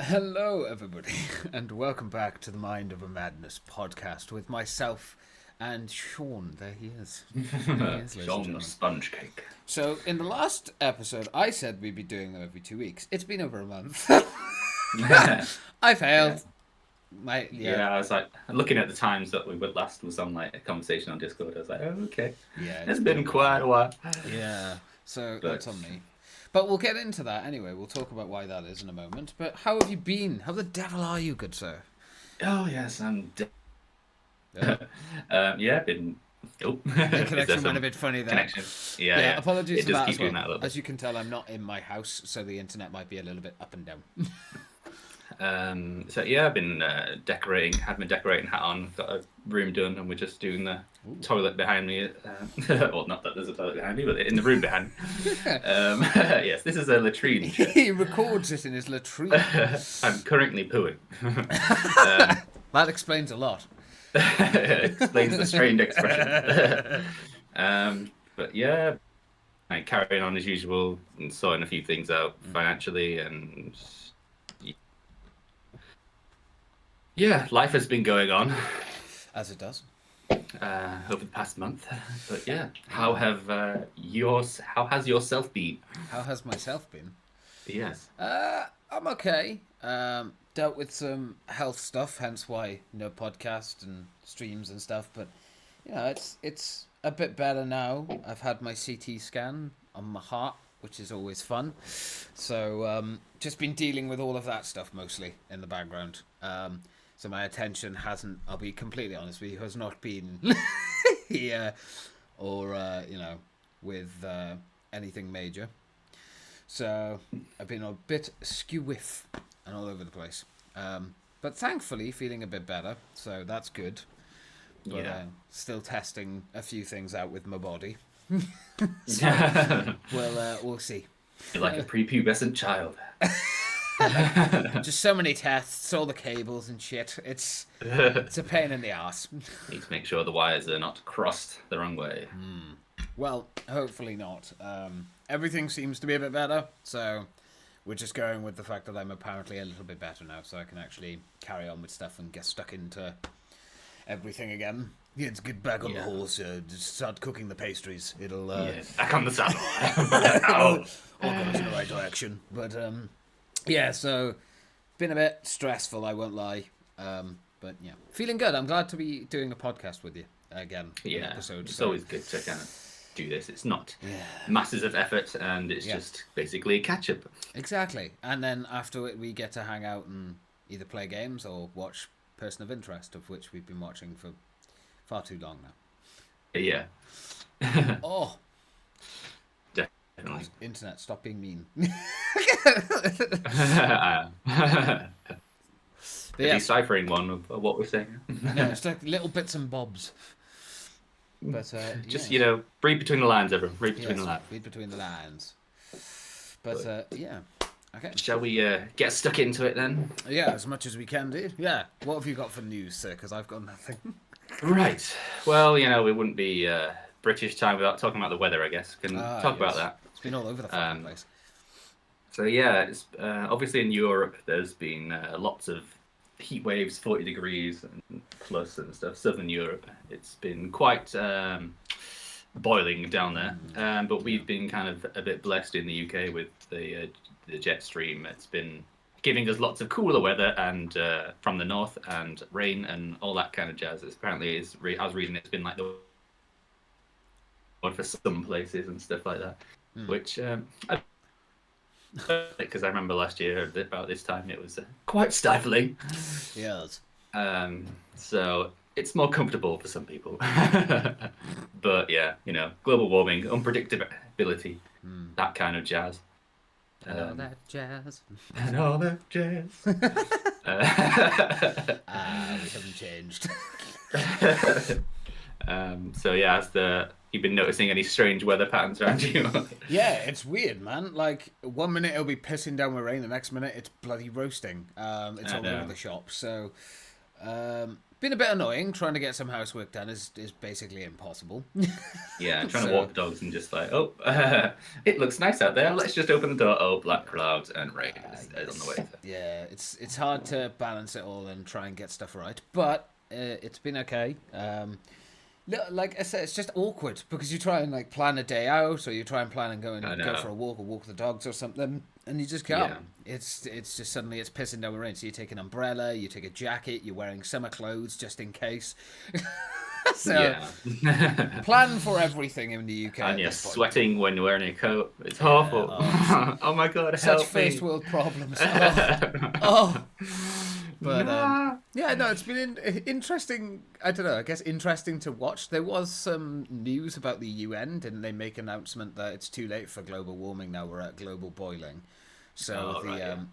Hello, everybody, and welcome back to the Mind of a Madness podcast with myself and Sean. There he is. There he is, ladies and Sean the gentlemen. sponge cake. So, in the last episode, I said we'd be doing them every 2 weeks. It's been over a month. yeah, I failed. Yeah, I was like looking at the times that we would last was on like a conversation on Discord. I was like, oh, okay, yeah, it's been quite a while. Yeah, so that's But on me. But we'll get into that anyway. We'll talk about why that is in a moment. But how have you been? How the devil are you, good sir? oh yes, I'm. Yeah. Been. Oh, The is there connection went a some bit funny there. connection? Yeah, Yeah, yeah. apologies It for does that keep as well. doing that a little bit. As you can tell, I'm not in my house, so the internet might be a little bit up and down. So yeah, I've been decorating. Had my decorating hat on. Got a room done, and we're just doing the toilet behind me. Well, not that there's a toilet behind me, but in the room behind. Yes, this is a latrine. He records it in his latrine. I'm currently pooing. That explains a lot. Explains the strained expression. But yeah, I carrying on as usual and sorting a few things out financially, and yeah, life has been going on As it does. over the past month. But yeah, how has yourself been? How has myself been? Yes. I'm okay. Dealt with some health stuff, hence why no podcast and streams and stuff. But it's a bit better now. I've had my CT scan on my heart, which is always fun. So just been dealing with all of that stuff mostly in the background. So my attention hasn't. I'll be completely honest with you, has not been here or with anything major. So I've been a bit skew-whiff and all over the place. But thankfully feeling a bit better, so that's good. But Yeah. still testing a few things out with my body. We'll see. You're like a prepubescent child. Just so many tests, all the cables and shit. It's a pain in the ass. Need to make sure the wires are not crossed the wrong way. Well, hopefully not. Everything seems to be a bit better, so we're just going with the fact that I'm apparently a little bit better now, so I can actually carry on with stuff and get stuck into everything again. Yeah, it's get back on the Yeah. horse. Just start cooking the pastries. It'll Yeah, back on the saddle. all, Ow. all goes in the right direction. But yeah, so been a bit stressful. I won't lie. But yeah, feeling good. I'm glad to be doing a podcast with you again. An Yeah, episode. it's So always good to kind of do this. It's not yeah, masses of effort, and it's Yeah. just basically catch up. exactly. And then after it, we get to hang out and either play games or watch Person of Interest, of which we've been watching for far too long now. Yeah, Oh, definitely. God, internet, stop being mean. But yeah, Deciphering one of what we're saying. no, it's like little bits and bobs. But Just yeah. read between the lines, everyone. Read between Yes, the lines. read between the lines. But yeah, okay. Shall we get stuck into it then? Yeah, as much as we can do. Yeah. What have you got for news, sir? Because I've got nothing. Right. Well, we wouldn't be British time without talking about the weather, I guess. Can talk about Yes. that. It's been all over the fucking place. So yeah, it's obviously in Europe there's been lots of heat waves, 40 degrees and plus and stuff. Southern Europe, it's been quite boiling down there. But we've been kind of a bit blessed in the UK with the jet stream. It's been giving us lots of cooler weather and from the north and rain and all that kind of jazz. It's apparently I was reading it's been like the one for some places and stuff like that, which because I remember last year about this time it was quite stifling. Yes. So it's more comfortable for some people. But yeah, global warming, unpredictability, that kind of jazz. And all that jazz. And all that jazz. We haven't changed. So yeah, you've been noticing any strange weather patterns around you? Yeah, it's weird, man. Like, one minute it'll be pissing down with rain, the next minute it's bloody roasting. It's I all know. over the shop. So, been a bit annoying. Trying to get some housework done is basically impossible. Yeah, trying to walk dogs and just like, oh, it looks nice out there. Let's just open the door. Oh, black clouds and rain is on the way. Yeah, it's hard to balance it all and try and get stuff right, but it's been okay. Like I said, it's just awkward because you try and like plan a day out, or you try and plan and go for a walk or walk the dogs or something, and you just can't. Yeah. It's just suddenly it's pissing down with rain, so you take an umbrella, you take a jacket, you're wearing summer clothes just in case. So plan for everything in the UK. And you're sweating when you're wearing a coat. It's awful. Oh my god, help such first world problems. But yeah, no, it's been interesting. I don't know. I guess interesting to watch. There was some news about the UN. Didn't they make an announcement that it's too late for global warming now? We're at global boiling. So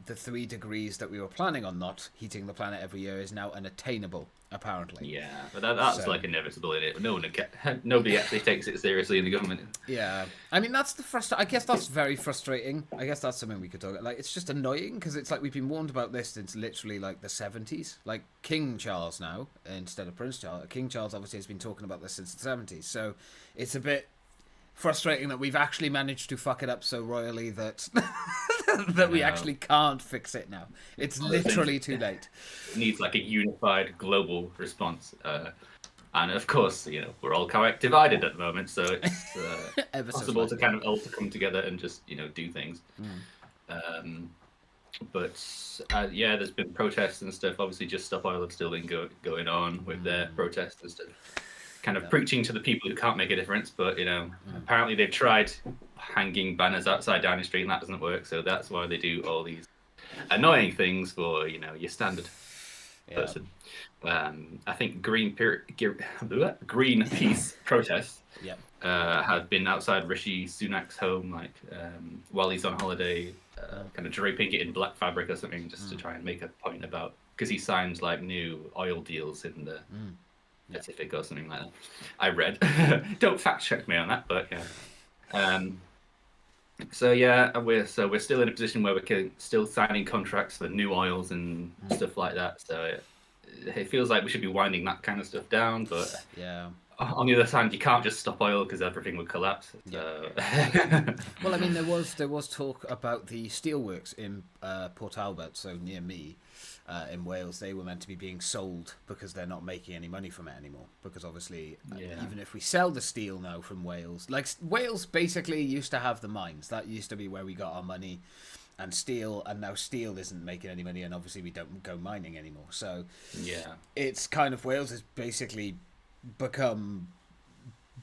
the 3 degrees that we were planning on not heating the planet every year is now unattainable, apparently. Yeah, but that's like inevitable, isn't it? Nobody actually takes it seriously in the government. Yeah, I mean that's I guess that's very frustrating. I guess that's something we could talk about. Like it's just annoying because it's like we've been warned about this since literally like the 70s. Like King Charles now instead of Prince Charles. King Charles obviously has been talking about this since the 70s. So it's a bit frustrating that we've actually managed to fuck it up so royally that that we actually can't fix it now. It's literally too late. It needs like a unified global response. And of course, we're all quite divided at the moment, so it's possible to kind of all to come together and just, do things. But there's been protests and stuff. Obviously, Just Stop Oil have still been going on with their protests and stuff. Kind of preaching to the people who can't make a difference, but apparently they've tried hanging banners outside Downing Street and that doesn't work, so that's why they do all these annoying things for your standard person. I think Greenpeace protests have been outside Rishi Sunak's home, like while he's on holiday, kind of draping it in black fabric or something, just to try and make a point about, because he signs like new oil deals in the Pacific or something like that. I read. Don't fact check me on that, but yeah. We're still in a position where we're still signing contracts for new oils and stuff like that. So it feels like we should be winding that kind of stuff down. But on the other hand, you can't just stop oil because everything would collapse. So. Well, I mean, there was talk about the steelworks in Port Talbot, so near me. In Wales, they were meant to be being sold because they're not making any money from it anymore. Because obviously, even if we sell the steel now from Wales, like Wales basically used to have the mines. That used to be where we got our money and steel, and now steel isn't making any money, and obviously we don't go mining anymore. So it's kind of Wales has basically become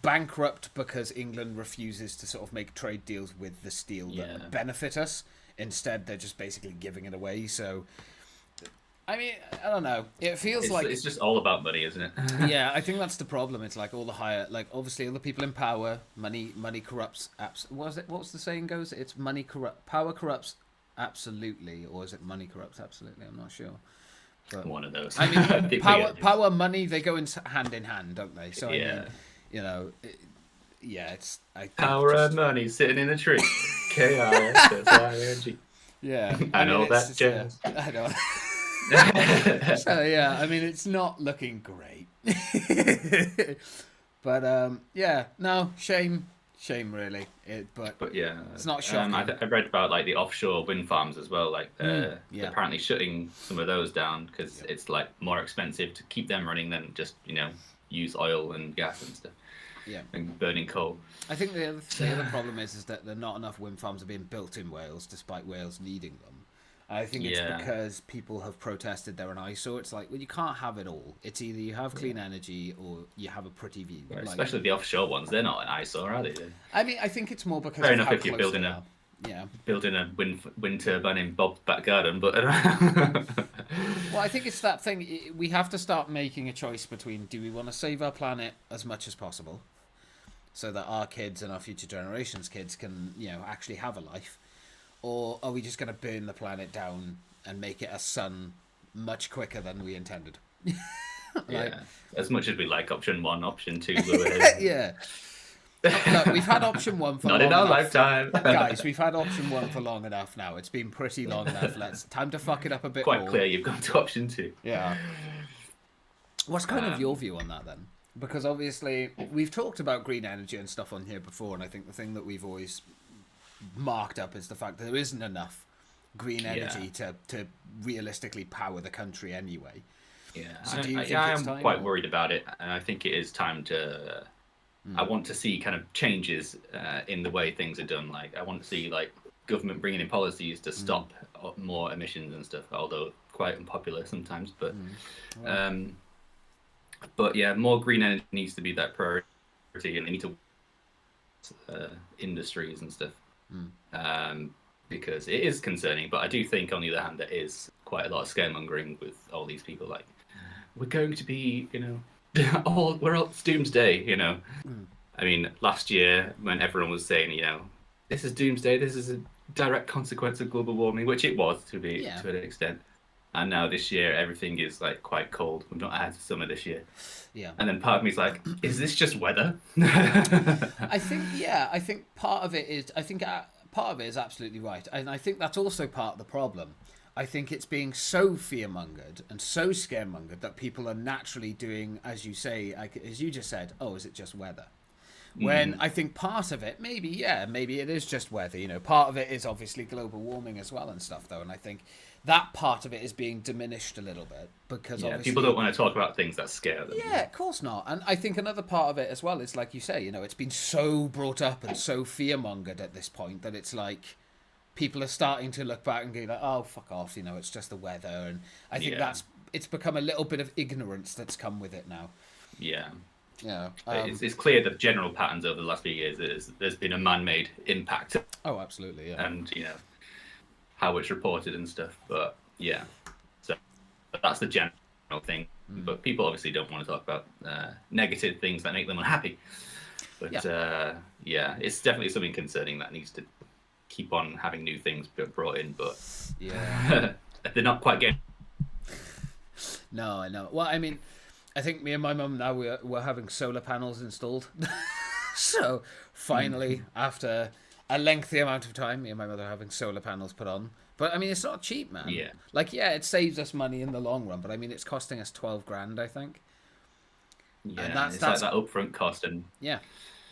bankrupt because England refuses to sort of make trade deals with the steel that benefit us. Instead, they're just basically giving it away. So. I mean, I don't know. It feels like it's just all about money, isn't it? Yeah, I think that's the problem. It's like all the higher, like obviously all the people in power, money corrupts. What's the saying goes? It's power corrupts absolutely, or is it money corrupts absolutely? I'm not sure. But, one of those. I mean, power, money, they go hand in hand, don't they? So I mean, it's power and money sitting in a tree. KISSING. Yeah, I know that jazz. I know. So I mean it's not looking great. But shame really. But yeah, it's not shocking. I read about like the offshore wind farms as well. Like they're apparently shutting some of those down because it's like more expensive to keep them running than just use oil and gas and stuff. Yeah, and burning coal. I think the other problem is that there are not enough wind farms are being built in Wales, despite Wales needing them. I think it's because people have protested they're an eyesore. It's like, well, you can't have it all. It's either you have clean energy or you have a pretty view. Well, especially the offshore ones, they're not an eyesore, are they? I mean, I think it's more because fair enough if you're building a wind turbine in Bob's back garden, but well, I think it's that thing. We have to start making a choice between: do we want to save our planet as much as possible, so that our kids and our future generations' kids can, actually have a life. Or are we just going to burn the planet down and make it a sun much quicker than we intended? As much as we like option 1, option 2. Yeah. Look, we've had option 1 for not in our lifetime. Guys, we've had option 1 for long enough now. It's been pretty long enough. Time to fuck it up a bit Quite more. Clear you've gone to option 2. Yeah. What's kind of your view on that then? Because obviously we've talked about green energy and stuff on here before, and I think the thing that we've always marked up is the fact that there isn't enough green energy to realistically power the country anyway. Yeah, So do you think I it's am time? quite worried about it, and I think it is time to. I want to see kind of changes in the way things are done. Like, I want to see like government bringing in policies to stop more emissions and stuff. Although quite unpopular sometimes, but yeah, more green energy needs to be that priority, and they need to industries and stuff. Because it is concerning. But I do think, on the other hand, there is quite a lot of scaremongering with all these people. Like, we're going to be, it's doomsday. I mean, last year when everyone was saying, this is doomsday, this is a direct consequence of global warming, which it was to an extent. And now this year, everything is like quite cold. We've not had summer this year. Yeah. And then part of me is like, is this just weather? I think part of it is. Part of it is absolutely right, and I think that's also part of the problem. I think it's being so fear-mongered and so scaremongered that people are naturally doing, as you say, as you just said, oh, is it just weather? When I think part of it, maybe it is just weather. Part of it is obviously global warming as well and stuff, though, and I think that part of it is being diminished a little bit because obviously people don't want to talk about things that scare them. Yeah, of course not. And I think another part of it as well is, like you say, it's been so brought up and so fear-mongered at this point that it's like people are starting to look back and go like, oh, fuck off, it's just the weather. And I think it's become a little bit of ignorance that's come with it now. Yeah. Yeah. It's clear that general patterns over the last few years is there's been a man-made impact. Oh, absolutely, yeah. And, how it's reported and stuff. But, yeah. So that's the general thing. But people obviously don't want to talk about negative things that make them unhappy. But, it's definitely something concerning that needs to keep on having new things brought in. But they're not quite getting... No, I know. Well, I mean... I think me and my mum now we're having solar panels installed. So finally, after a lengthy amount of time, me and my mother are having solar panels put on. But I mean, it's not cheap, man. Yeah. Like, it saves us money in the long run, but I mean, it's costing us 12 grand, I think. Yeah, and that's like that upfront cost, and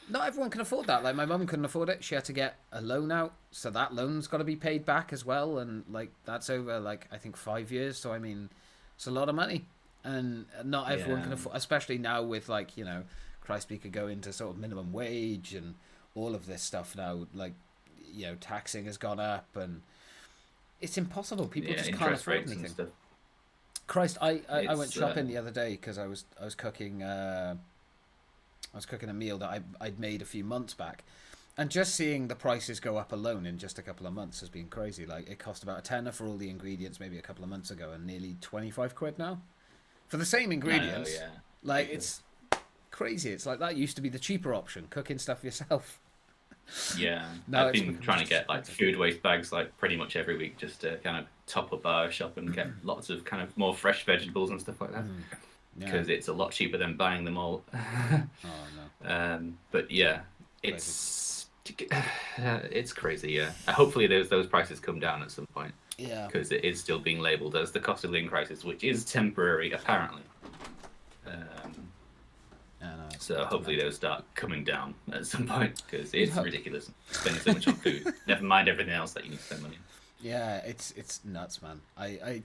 not everyone can afford that. Like, my mum couldn't afford it. She had to get a loan out, so that loan's got to be paid back as well, and like that's over like I think 5 years. So I mean, it's a lot of money. And not everyone can afford, especially now with like, Christ, we could go into sort of minimum wage and all of this stuff now. Like, taxing has gone up and it's impossible. People just can't afford anything. Christ, I went shopping the other day because I was cooking a meal that I'd made a few months back, and just seeing the prices go up alone in just a couple of months has been crazy. Like, it cost about a tenner for all the ingredients maybe a couple of months ago, and nearly 25 quid now. For the same ingredients, like it's crazy. It's like that used to be the cheaper option, cooking stuff yourself. Yeah, I've been trying to get like food waste bags like pretty much every week just to kind of top up our shop and get lots of kind of more fresh vegetables and stuff like that. Because it's a lot cheaper than buying them all. But yeah, it's crazy. Yeah, hopefully those prices come down at some point. Yeah, because it is still being labelled as the cost of living crisis, which is temporary, apparently. So hopefully they'll start coming down at some point, because it's ridiculous spending so much on food. Never mind everything else that you need to spend money on. Yeah, it's nuts, man. I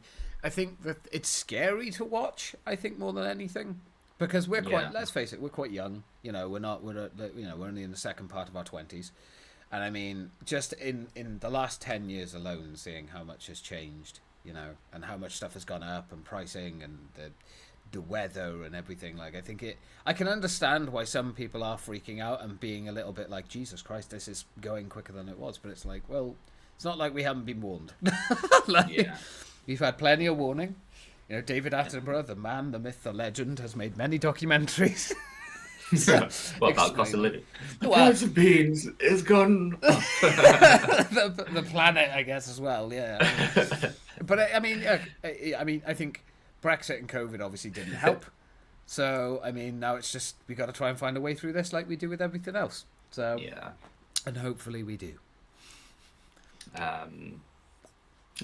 think that it's scary to watch. I think more than anything, because we're quite. Let's face it, we're quite young. We're only in the second part of our 20s. And I mean, just in the last 10 years alone, seeing how much has changed, and how much stuff has gone up and pricing and the weather and everything. Like, I can understand why some people are freaking out and being a little bit like, Jesus Christ, this is going quicker than it was. But it's like, well, it's not like we haven't been warned. We've had plenty of warning. David Attenborough, the man, the myth, the legend, has made many documentaries. What about cost of living? The price of beans is gone up. the planet, I guess, as well. Yeah, but I mean, I think Brexit and COVID obviously didn't help. So I mean, now it's just we got to try and find a way through this, like we do with everything else. So and hopefully we do.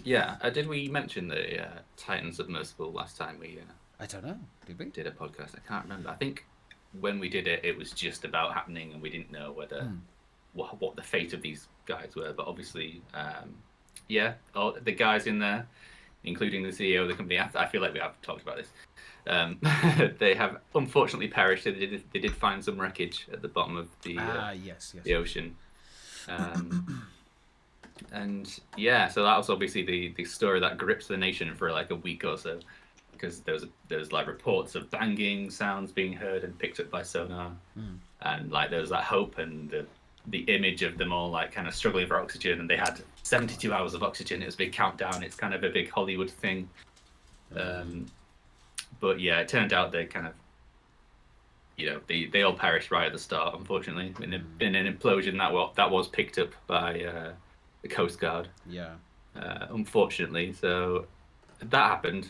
Did we mention the Titan submersible last time we I don't know. Did we? Did a podcast. I can't remember. I think when we did it, it was just about happening, and we didn't know whether what the fate of these guys were. But obviously, yeah, all the guys in there, including the CEO of the company. I feel like we have talked about this. They have unfortunately perished. They did find some wreckage at the bottom of the the ocean. And yeah, so that was obviously the story that grips the nation for like a week or so, because there was like reports of banging sounds being heard and picked up by sonar, and like there was that hope and the image of them all like kind of struggling for oxygen, and they had 72 hours of oxygen. It was a big countdown. It's kind of a big Hollywood thing. But yeah, it turned out they kind of, they all perished right at the start, unfortunately, in an implosion that was picked up by the Coast Guard. Yeah. Unfortunately, so that happened.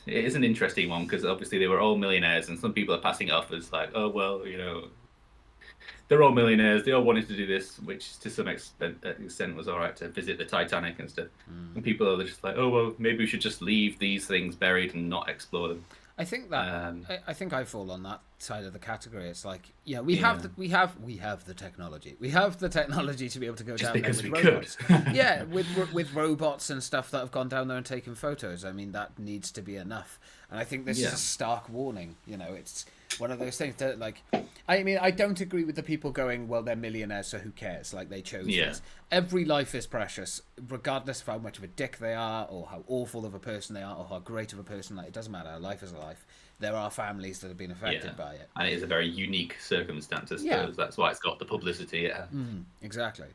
It is an interesting one because obviously they were all millionaires, and some people are passing it off as like, oh well, they're all millionaires. They all wanted to do this, which to some extent was all right to visit the Titanic and stuff. And people are just like, oh well, maybe we should just leave these things buried and not explore them. I think that I think I fall on that side of the category. It's like, we have the technology. We have the technology to be able to go down there with robots. Yeah, with robots and stuff that have gone down there and taken photos. I mean, that needs to be enough. And I think this is a stark warning. It's one of those things that, like, I mean, I don't agree with the people going, well, they're millionaires, so who cares? Like, they chose this. Every life is precious, regardless of how much of a dick they are, or how awful of a person they are, or how great of a person. Like, it doesn't matter. Life is a life. There are families that have been affected by it. And it is a very unique circumstance, I suppose. That's why it's got the publicity. Exactly.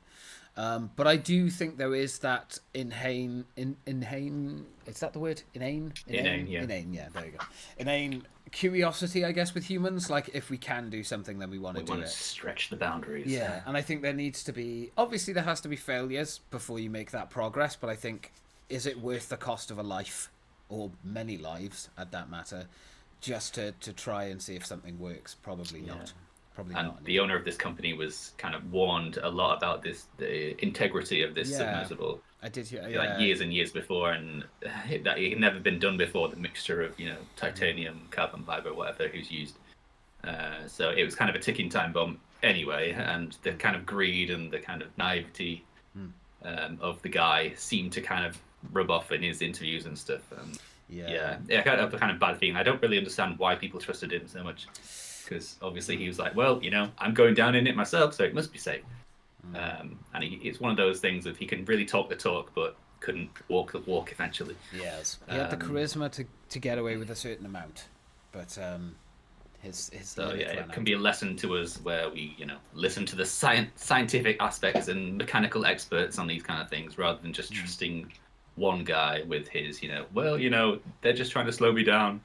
But I do think there is that inane, is that the word? Inane, yeah, there you go. Inane curiosity, I guess, with humans. Like, if we can do something, then we want to do it. Stretch the boundaries. Yeah, and I think there needs to be, obviously there has to be failures before you make that progress, but I think, is it worth the cost of a life, or many lives at that matter, just to try and see if something works? Probably not. And the owner of this company was kind of warned a lot about the integrity of this submersible. I did hear, like years and years before, and that it had never been done before. The mixture of titanium, carbon fiber, whatever who's used. So it was kind of a ticking time bomb anyway, and the kind of greed and the kind of naivety of the guy seemed to kind of rub off in his interviews and stuff. I got a kind of bad feeling. I don't really understand why people trusted him so much. Because obviously he was like, well, I'm going down in it myself, so it must be safe. And it's one of those things that he can really talk the talk, but couldn't walk the walk eventually. Yes, he had the charisma to get away with a certain amount, but his it can be a lesson to us where we listen to the scientific aspects and mechanical experts on these kind of things rather than just trusting one guy with his they're just trying to slow me down.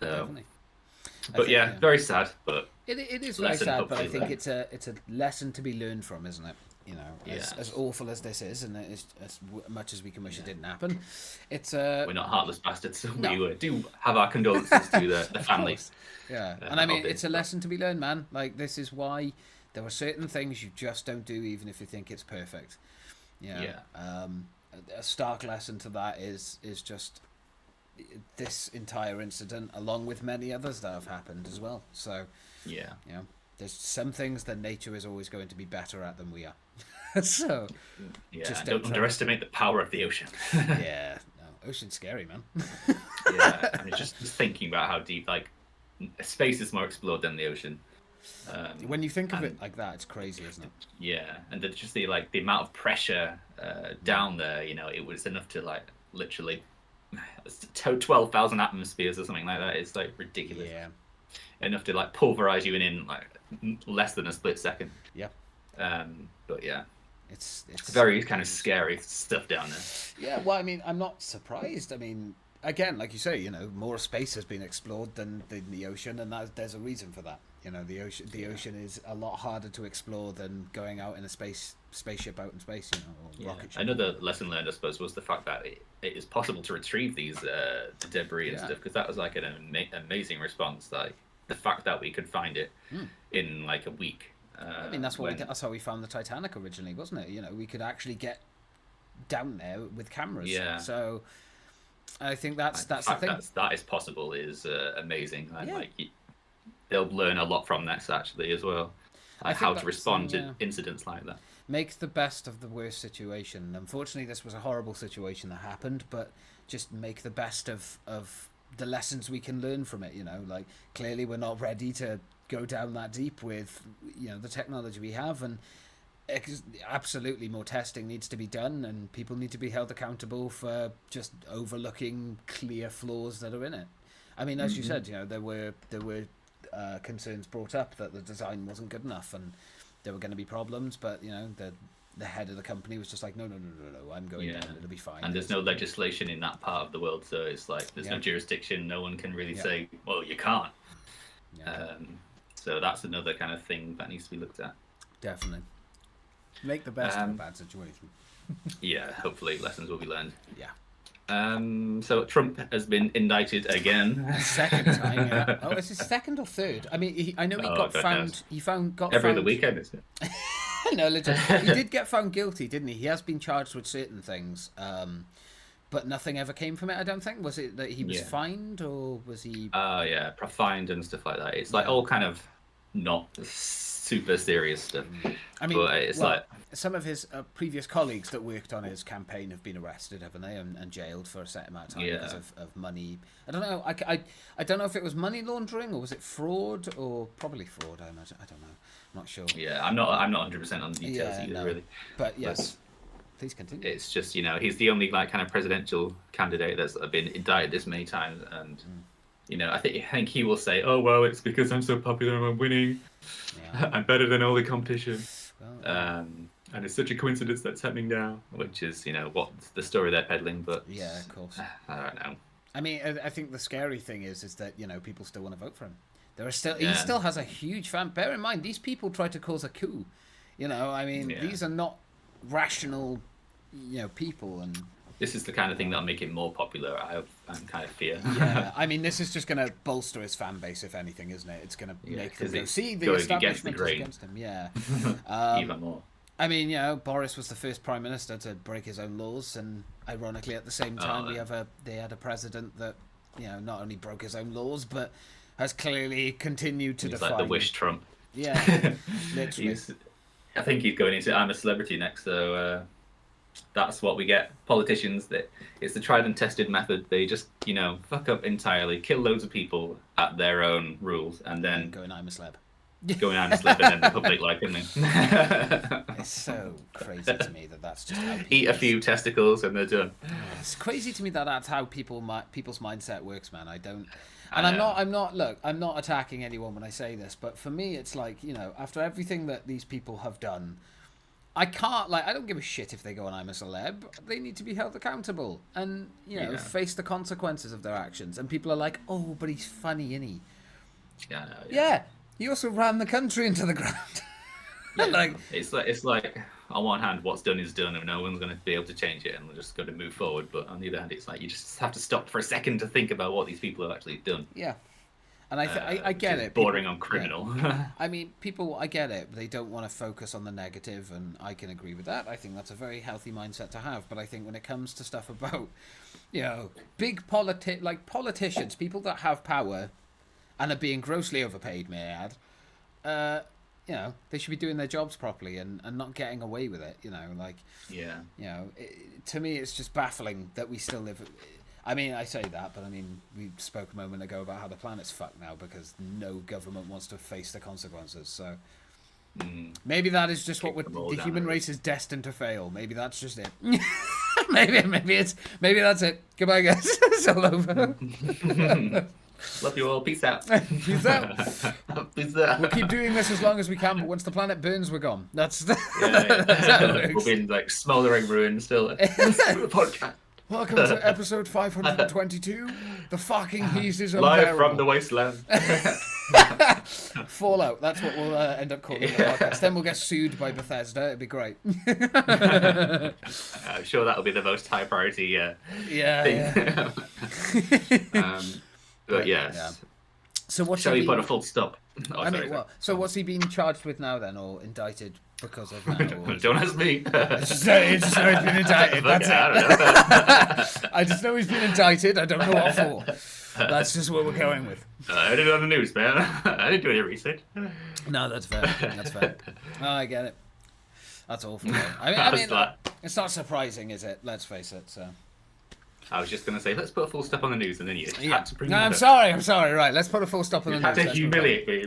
Definitely. But very sad. But it is very sad. But I think it's a lesson to be learned from, isn't it? As awful as this is, and as much as we can wish it didn't happen, it's we're not heartless bastards. So we do have our condolences to the families. Yeah, and I mean it's a lesson to be learned, man. Like, this is why there are certain things you just don't do, even if you think it's perfect. A stark lesson to that is just this entire incident, along with many others that have happened as well. So there's some things that nature is always going to be better at than we are. So just don't underestimate the power of the ocean. Ocean's scary, man. I mean, just thinking about how deep, like, space is more explored than the ocean. When you think of it like that, it's crazy, isn't it? Yeah, and just the amount of pressure down there, it was enough to like literally 12,000 atmospheres or something like that. It's like ridiculous. Yeah. Enough to like pulverize you in like less than a split second. Yeah. But yeah, it's very kind of scary stuff down there. Yeah. Well, I mean, I'm not surprised. I mean, again, like you say, more space has been explored than the ocean, and there's a reason for that. The ocean is a lot harder to explore than going out in a spaceship out in space, or rocket ship. Another lesson learned, I suppose, was the fact that it is possible to retrieve these debris and stuff, because that was like an amazing response. Like the fact that we could find it in like a week. I mean, that's how we found the Titanic originally, wasn't it? We could actually get down there with cameras. Yeah. So I think that's the fact thing. that is possible is amazing, and Yeah. like they'll learn a lot from this actually as well, I like think how to that's, respond yeah. to incidents like that. Make the best of the worst situation. Unfortunately, this was a horrible situation that happened, but just make the best of the lessons we can learn from it. You know, like clearly we're not ready to go down that deep with the technology we have, and absolutely more testing needs to be done, and people need to be held accountable for just overlooking clear flaws that are in it. I mean, as you said, there were concerns brought up that the design wasn't good enough, and there were going to be problems, but the head of the company was just like, no, I'm going down, it'll be fine. And there's no legislation in that part of the world, so it's like there's no jurisdiction. No one can really say, well, you can't. So that's another kind of thing that needs to be looked at. Definitely. Make the best of a bad situation. Yeah, hopefully lessons will be learned. Yeah. So Trump has been indicted again. Second time, yeah. Oh, is it second or third? I mean, I know he got found. He got every found... other weekend, isn't it? No, legit. He did get found guilty, didn't he? He has been charged with certain things, but nothing ever came from it. I don't think. Was it that he was fined, or was he? Yeah, fined and stuff like that. It's like all kind of not super serious stuff. I mean, but it's like some of his previous colleagues that worked on his campaign have been arrested, haven't they, and jailed for a set amount of time because of money. I don't know. I don't know if it was money laundering or was it fraud, or probably fraud. I imagine. I don't know. I'm not sure. Yeah, I'm not 100% on the details either, really. But yes, please continue. It's just he's the only like kind of presidential candidate that's been indicted this many times, and I think he will say, "Oh well, it's because I'm so popular and I'm winning. I'm better than all the competition." Well, and it's such a coincidence that's happening now, which is what the story they're peddling. But yeah, of course. I don't know. I mean, I think the scary thing is that people still want to vote for him. There are still he still has a huge fan. Bear in mind, these people tried to cause a coup. I mean, these are not rational, people, and this is the kind of thing that'll make him more popular. I'm kind of fear. Yeah, I mean, this is just going to bolster his fan base, if anything, isn't it? It's going to make them go, see, the establishment is against him. Yeah, even more. I mean, Boris was the first prime minister to break his own laws, and ironically, at the same time, they had a president that not only broke his own laws, but has clearly continued to defy. He's like the wish Trump. Yeah, literally. I think he's going into I'm a Celebrity next, so that's what we get. Politicians, it's the tried and tested method. They just, fuck up entirely, kill loads of people at their own rules, and then going I'm a celeb. Going I'm a celeb, and then the public like him. It's so crazy to me that's just how eat a few testicles and they're done. It's crazy to me that's how people's mindset works, man. I don't. And I'm not attacking anyone when I say this, but for me, it's like, after everything that these people have done, I don't give a shit if they go on I'm a Celeb. They need to be held accountable and, face the consequences of their actions. And people are like, oh, but he's funny, isn't he? Yeah. He also ran the country into the ground. It's like on one hand, what's done is done, and no one's going to be able to change it, and we're just going to move forward. But on the other hand, it's like you just have to stop for a second to think about what these people have actually done. Yeah, and I get it. Bordering on criminal. Yeah. I mean, I get it. They don't want to focus on the negative, and I can agree with that. I think that's a very healthy mindset to have. But I think when it comes to stuff about, big politicians, people that have power and are being grossly overpaid, may I add, they should be doing their jobs properly and not getting away with it, to me it's just baffling that we still live. I mean, I say that, but I mean, we spoke a moment ago about how the planet's fucked now because no government wants to face the consequences, so maybe that is just what the human race is destined to fail. Maybe that's just it. maybe that's it. Goodbye, guys. It's all over. Love you all. Peace out. Peace out. Peace out. We'll keep doing this as long as we can, but once the planet burns, we're gone. That's how it works. We'll be in smouldering ruins still. The podcast. Welcome to episode 522. The fucking heat is unbearable. Live from the wasteland. Fallout. That's what we'll end up calling the podcast. Then we'll get sued by Bethesda. It'd be great. I'm sure that'll be the most high priority thing. But yes. So what shall we put a full stop Oh, I mean, sorry. well, so what's he being charged with now then, or indicted because of now? Or Don't ask me. it's just know he's been indicted. That's it. I don't know. I just know he's been indicted. I don't know what for. That's just what we're going with. I heard it on the news, man. I didn't do any research. No, that's fair. That's fair. Oh, I get it. That's awful. Though. I mean, it's not surprising, is it? Let's face it. So. I was just going to say, let's put a full stop on the news, and then you had to bring No, it I'm up. sorry. Right, let's put a full stop on the You had news. to Let's humiliate me.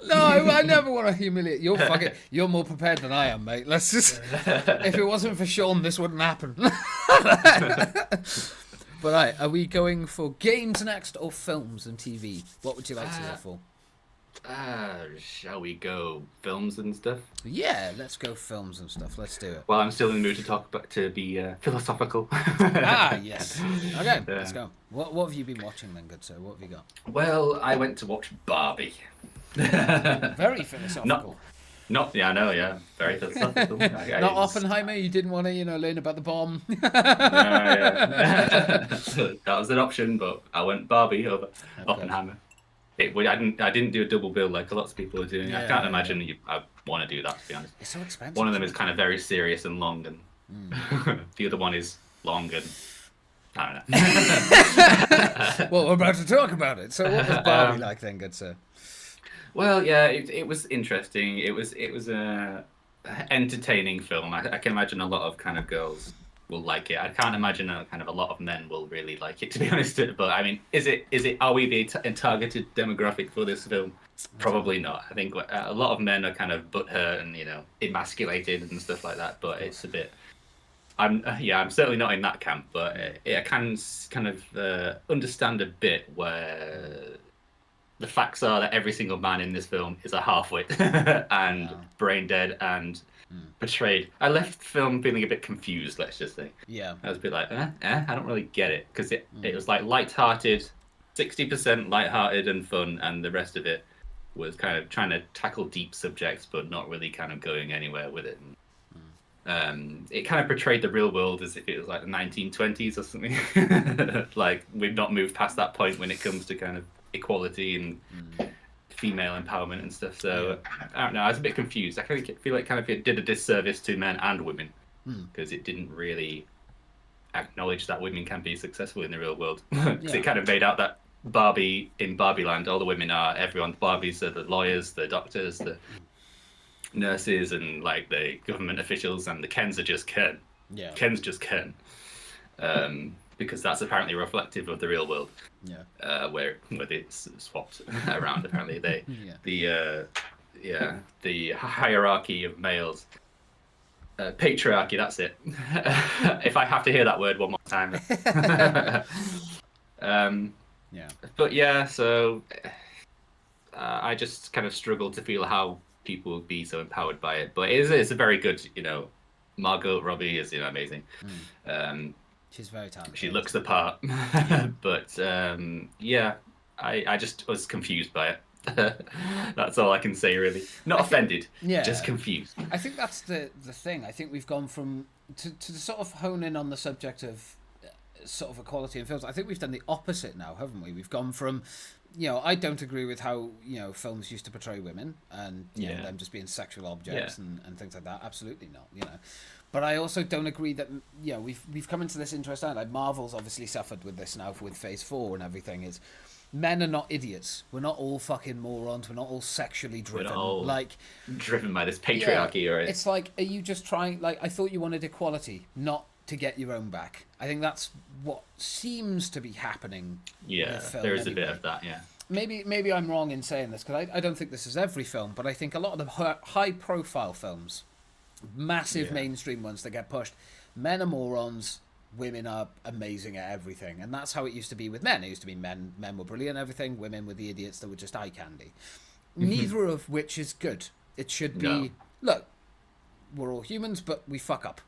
No, I never want to humiliate. You're more prepared than I am, mate. Let's just. If it wasn't for Sean, this wouldn't happen. But right, are we going for games next or films and TV? What would you like to go for? Shall we go films and stuff? Yeah, let's go films and stuff. Let's do it. Well, I'm still in the mood to talk, but to be philosophical. Yes. Okay, let's go. What have you been watching then, good sir? What have you got? Well, I went to watch Barbie. Very philosophical. Yeah, I know, yeah. Very philosophical. Not Oppenheimer. You didn't want to, learn about the bomb. Yeah. That was an option, but I went Barbie over Oppenheimer. I didn't do a double bill like a lot of people are doing. I can't imagine I want to do that, to be honest. It's so expensive. One of them is kind of very serious and long, and the other one is long and I don't know. Well, we're about to talk about it. So, what was Barbie like then, good sir? Well, yeah, it was interesting. It was a entertaining film. I can imagine a lot of kind of girls will like it. I can't imagine a lot of men will really like it, to be honest. But I mean, are we the targeted demographic for this film? Probably not. I think a lot of men are kind of butthurt and emasculated and stuff like that. But it's a bit. I'm certainly not in that camp. But I can kind of understand a bit where the facts are that every single man in this film is a half-wit and brain dead and betrayed. I left the film feeling a bit confused, let's just say. Yeah. I was a bit like, I don't really get it. Because it was like light-hearted, 60% light-hearted and fun, and the rest of it was kind of trying to tackle deep subjects, but not really kind of going anywhere with it. It kind of portrayed the real world as if it was like the 1920s or something. Like, we've not moved past that point when it comes to kind of equality and female empowerment and stuff. So I don't know. I was a bit confused. I kind of feel like it did a disservice to men and women because it didn't really acknowledge that women can be successful in the real world. Because it kind of made out that Barbie in Barbie Land, all the women are everyone. Barbies are the lawyers, the doctors, the nurses, and like the government officials, and the Kens are just Ken. Yeah. Ken's just Ken. Because that's apparently reflective of the real world. Yeah. Where it's swapped around. Apparently, the hierarchy of males, patriarchy. That's it. If I have to hear that word one more time. But yeah, so I just kind of struggle to feel how people would be so empowered by it. But it's a very good, Margot Robbie is amazing. She's very talented. She looks the part. But I just was confused by it. That's all I can say, really. Not offended, just confused. I think that's the thing. I think we've gone from to sort of hone in on the subject of sort of equality in films. I think we've done the opposite now, haven't we? We've gone from, I don't agree with how films used to portray women and them just being sexual objects and things like that. Absolutely not. But I also don't agree that we've come into this interesting. Like Marvel's obviously suffered with this now with Phase 4 and everything. Is men are not idiots. We're not all fucking morons. We're not all sexually driven. We're not all driven by this patriarchy, right? It's like, are you just trying? Like, I thought you wanted equality, not to get your own back. I think that's what seems to be happening. Yeah, there is a bit of that. Yeah. Maybe I'm wrong in saying this because I don't think this is every film, but I think a lot of the high-profile films, massive mainstream ones that get pushed, men are morons, women are amazing at everything, and that's how it used to be with men. It used to be men were brilliant at everything, women were the idiots that were just eye candy. Neither of which is good. It should be, look, we're all humans, but we fuck up.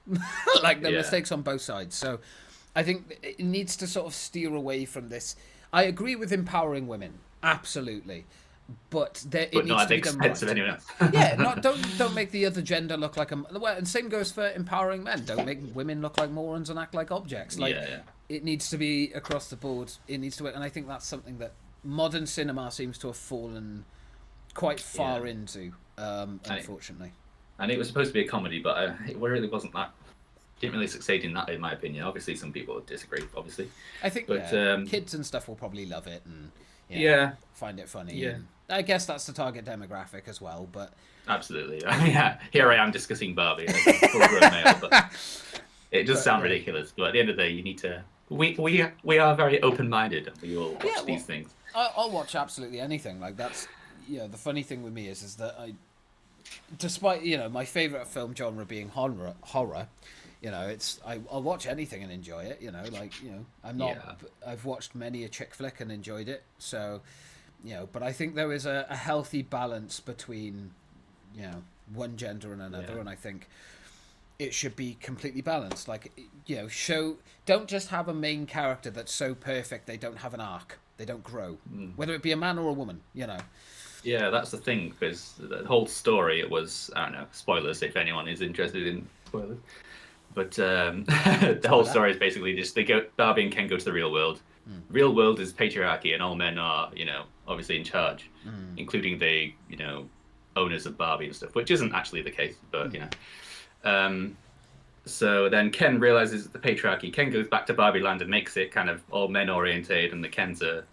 Like, there are mistakes on both sides. So I think it needs to sort of steer away from this. I agree with empowering women, absolutely. But it needs not at to the be done expense right. of anyone else. Don't make the other gender look like a. Well, and same goes for empowering men. Don't make women look like morons and act like objects. Like, it needs to be across the board. It needs to, and I think that's something that modern cinema seems to have fallen quite far Yeah. into, unfortunately. And it was supposed to be a comedy, but it really wasn't that. Didn't really succeed in that, in my opinion. Obviously, some people would disagree, obviously. I think But kids and stuff will probably love it and yeah, find it funny. yeah, And I guess that's the target demographic as well. But absolutely. Yeah, here I am discussing Barbie as a full-grown male, but it does sound ridiculous. But at the end of the day, you need to. We are very open-minded, and we all watch these things. I'll watch absolutely anything. Like that's the funny thing with me is that despite my favorite film genre being horror, I'll watch anything and enjoy it. I'm not. Yeah. I've watched many a chick flick and enjoyed it. So, but I think there is a healthy balance between one gender and another, and I think it should be completely balanced. Like don't just have a main character that's so perfect they don't have an arc, they don't grow, whether it be a man or a woman. Yeah, that's the thing, because the whole story, it was, I don't know, spoilers if anyone is interested in spoilers. But the whole story is basically just Barbie and Ken go to the real world. Real world is patriarchy, and all men are, obviously in charge, including the, owners of Barbie and stuff, which isn't actually the case, but, so then Ken realizes the patriarchy. Ken goes back to Barbie Land and makes it kind of all men oriented, and the Kens are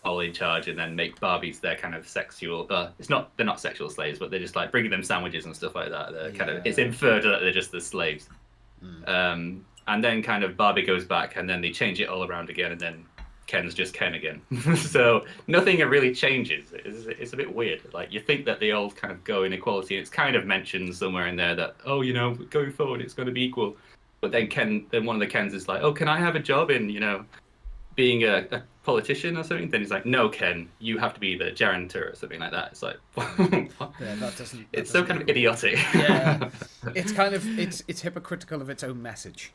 all in charge, and then make Barbies their kind of sexual. They're not sexual slaves, but they're just like bringing them sandwiches and stuff like that. They're kind of, it's inferred that they're just the slaves. And then kind of Barbie goes back, and then they change it all around again, and then Ken's just Ken again. So nothing really changes. It's a bit weird. Like, you think that they all kind of go in equality, and it's kind of mentioned somewhere in there that, going forward it's going to be equal. But then one of the Kens is like, oh, can I have a job in being a politician or something? Then he's like, no, Ken, you have to be the janitor or something like that. It's like, that doesn't. It's so kind of idiotic. Yeah, it's kind of it's hypocritical of its own message.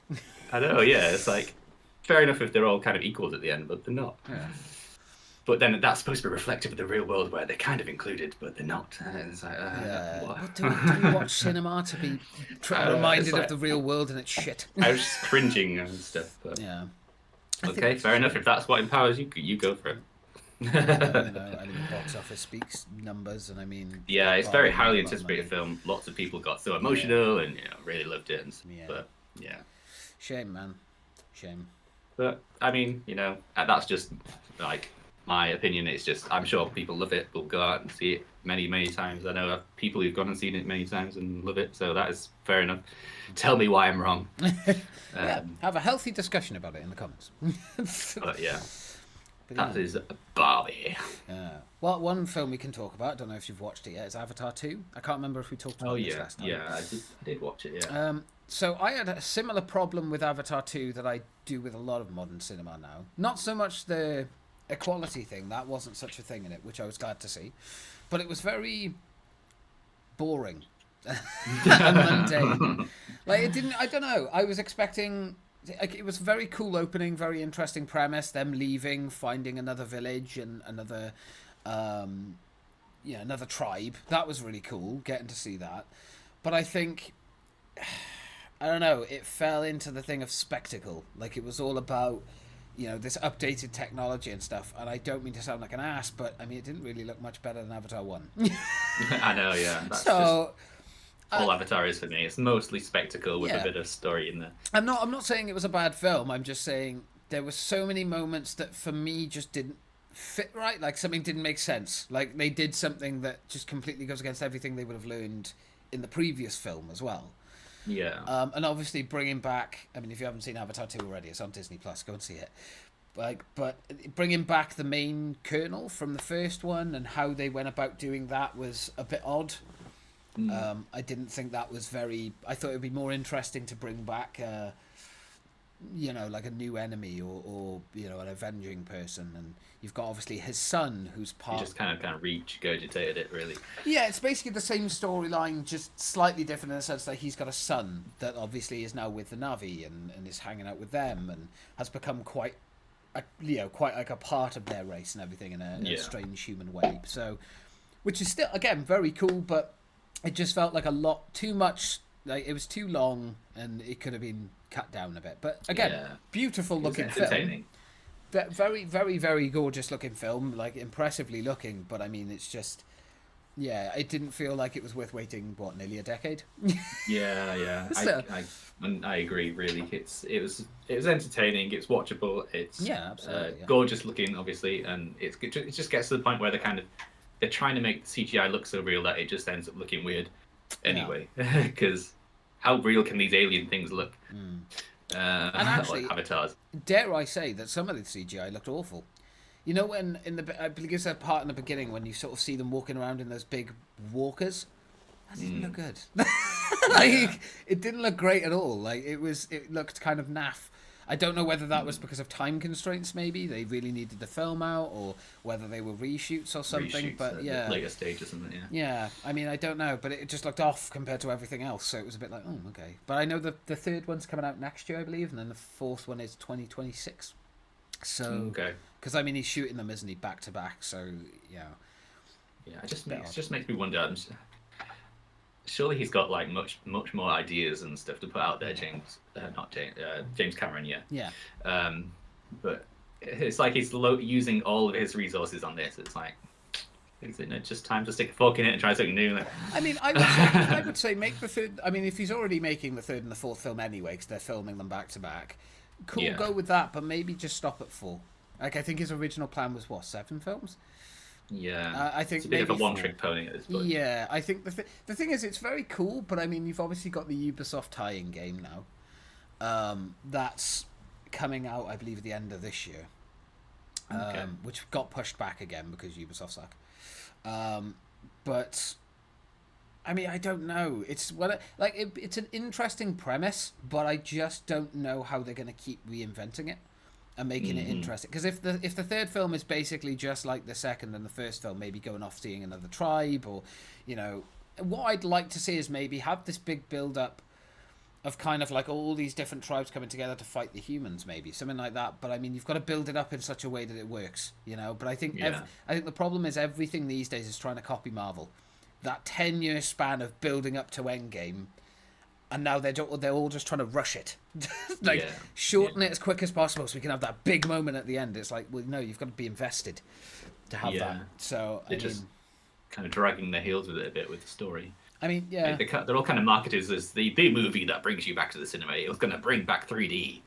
I know. Yeah, it's like, fair enough if they're all kind of equals at the end, but they're not. Yeah. But then that's supposed to be reflective of the real world, where they're kind of included, but they're not. And it's like, What? Do we watch cinema to be reminded of the real world and its shit? I was just cringing and stuff. But... Yeah. Okay, fair enough. If that's what empowers you, you go for it. I mean, the box office speaks numbers, and I mean. Yeah, it's very highly anticipated film. Lots of people got so emotional and really loved it. But yeah. Shame, man. Shame. But I mean, that's just like my opinion. It's just, I'm sure people love it. Will go out and see it many, many times. I know people who've gone and seen it many times and love it. So that is fair enough. Tell me why I'm wrong. Have a healthy discussion about it in the comments. But that is Barbie. Yeah. Well, one film we can talk about, I don't know if you've watched it yet, is Avatar 2. I can't remember if we talked about this last time. Yeah, I did watch it, yeah. So I had a similar problem with Avatar 2 that I do with a lot of modern cinema now. Not so much the equality thing, that wasn't such a thing in it, which I was glad to see. But it was very boring. And mundane. Like, it didn't, I don't know, I was expecting, like, it was a very cool opening, very interesting premise, them leaving, finding another village and another another tribe. That was really cool, getting to see that. But I think, I don't know, it fell into the thing of spectacle. Like, it was all about this updated technology and stuff, and I don't mean to sound like an ass, but I mean, it didn't really look much better than Avatar 1. I know, yeah. That's so all Avatar is for me. It's mostly spectacle with a bit of story in there. I'm not saying it was a bad film. I'm just saying there were so many moments that for me just didn't fit right. Like, something didn't make sense. Like, they did something that just completely goes against everything they would have learned in the previous film as well. Yeah. And obviously bringing back, I mean, if you haven't seen Avatar 2 already, it's on Disney Plus. Go and see it. But bringing back the main colonel from the first one and how they went about doing that was a bit odd. I didn't think that was very. I thought it would be more interesting to bring back, like a new enemy or an avenging person. And you've got obviously his son, who's part. You just kind of regurgitated it, really. Yeah, it's basically the same storyline, just slightly different in the sense that he's got a son that obviously is now with the Na'vi and is hanging out with them and has become quite like a part of their race and everything in a strange human way. So, which is still, again, very cool, but it just felt like a lot too much. Like, it was too long and it could have been cut down a bit. But again, beautiful looking film. very, very, very gorgeous looking film, like impressively looking. But I mean, it's just, yeah, it didn't feel like it was worth waiting. What, nearly a decade? Yeah, yeah. So, I agree. Really, it was entertaining. It's watchable. It's yeah, absolutely. Yeah. gorgeous looking, obviously, and it just gets to the point where they're trying to make the CGI look so real that it just ends up looking weird. Anyway, because how real can these alien things look? And actually, like avatars. dare I say that some of the CGI looked awful. You know, when I believe it's that part in the beginning when you sort of see them walking around in those big walkers. That didn't look good. Like, it didn't look great at all. Like, it looked kind of naff. I don't know whether that was because of time constraints. Maybe they really needed the film out, or whether they were reshoots or something. Reshoots but at yeah, the later stage or something. Yeah. yeah. I mean, I don't know, but it just looked off compared to everything else. So it was a bit like, oh, okay. But I know the third one's coming out next year, I believe, and then the fourth one is 2026. So, Okay. because I mean, he's shooting them, isn't he, back to back? So yeah. Yeah, it just makes me wonder. Surely he's got like much more ideas and stuff to put out there, not James Cameron, yeah. Yeah. But it's like he's using all of his resources on this. It's like, isn't it just time to stick a fork in it and try something new? I mean, I would say make the third. I mean, if he's already making the third and the fourth film anyway, because they're filming them back to back, cool, Yeah. go with that. But maybe just stop at 4. Like, I think his original plan was what, 7 films? Yeah, I think it's a bit of a maybe one-trick pony at this point. Yeah, I think the thing is, it's very cool, but I mean, you've obviously got the Ubisoft tie-in game now. That's coming out, I believe, at the end of this year. Okay. Which got pushed back again because Ubisoft suck. But I mean, I don't know. It's it's an interesting premise, but I just don't know how they're going to keep reinventing it and making it interesting. Because if the third film is basically just like the second and the first film, maybe going off seeing another tribe, or what I'd like to see is maybe have this big build up of kind of like all these different tribes coming together to fight the humans, maybe something like that. But I mean, you've got to build it up in such a way that it works, But I think I think the problem is everything these days is trying to copy Marvel. That 10-year span of building up to Endgame, and now they're all just trying to rush it, shorten it as quick as possible so we can have that big moment at the end. It's like, well, no, you've got to be invested to have that. So they're just kind of dragging their heels with it a bit with the story. I mean, yeah, they're all kind of marketed as the movie that brings you back to the cinema. It was going to bring back 3D.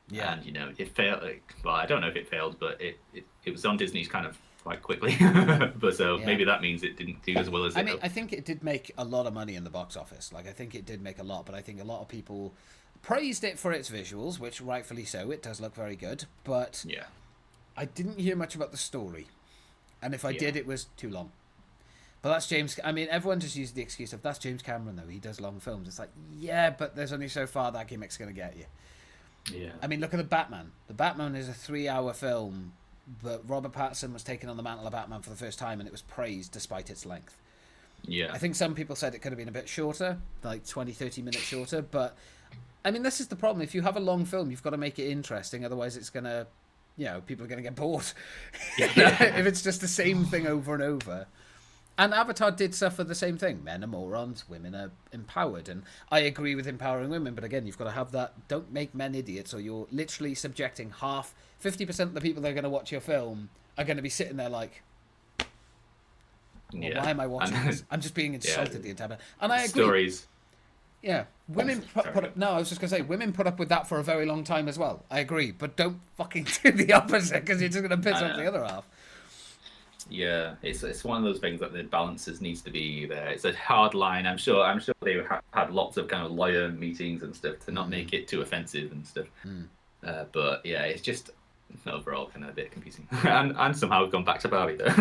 Yeah, and it failed. Well, I don't know if it failed, but it was on Disney's kind of quite quickly. But maybe that means it didn't do as well as it hoped. I think it did make a lot of money in the box office. Like, I think it did make a lot, but I think a lot of people praised it for its visuals, which rightfully so. It does look very good, but I didn't hear much about the story, and if I did, it was too long. But that's James. I mean, everyone just uses the excuse of that's James Cameron, though. He does long films. It's like, yeah, but there's only so far that gimmick's going to get you. Yeah. I mean, look at the Batman. The Batman is a 3-hour film, but Robert Pattinson was taken on the mantle of Batman for the first time, and it was praised despite its length. Yeah. I think some people said it could have been a bit shorter, like 20, 30 minutes shorter, but I mean, this is the problem. If you have a long film, you've got to make it interesting, otherwise it's going to, people are going to get bored. If it's just the same thing over and over. And Avatar did suffer the same thing. Men are morons, women are empowered. And I agree with empowering women, but again, you've got to have that. Don't make men idiots, or you're literally subjecting 50% of the people that are going to watch your film are going to be sitting there like, why am I watching this? I'm just being insulted the entire time. And I agree. Stories. Yeah, women put up. No, I was just gonna say women put up with that for a very long time as well. I agree, but don't fucking do the opposite because you're just gonna piss off the other half. Yeah, it's one of those things that the balances needs to be there. It's a hard line. I'm sure they had lots of kind of lawyer meetings and stuff to not make it too offensive and stuff. But yeah, it's just overall kind of a bit confusing. and somehow we've gone back to Barbie though.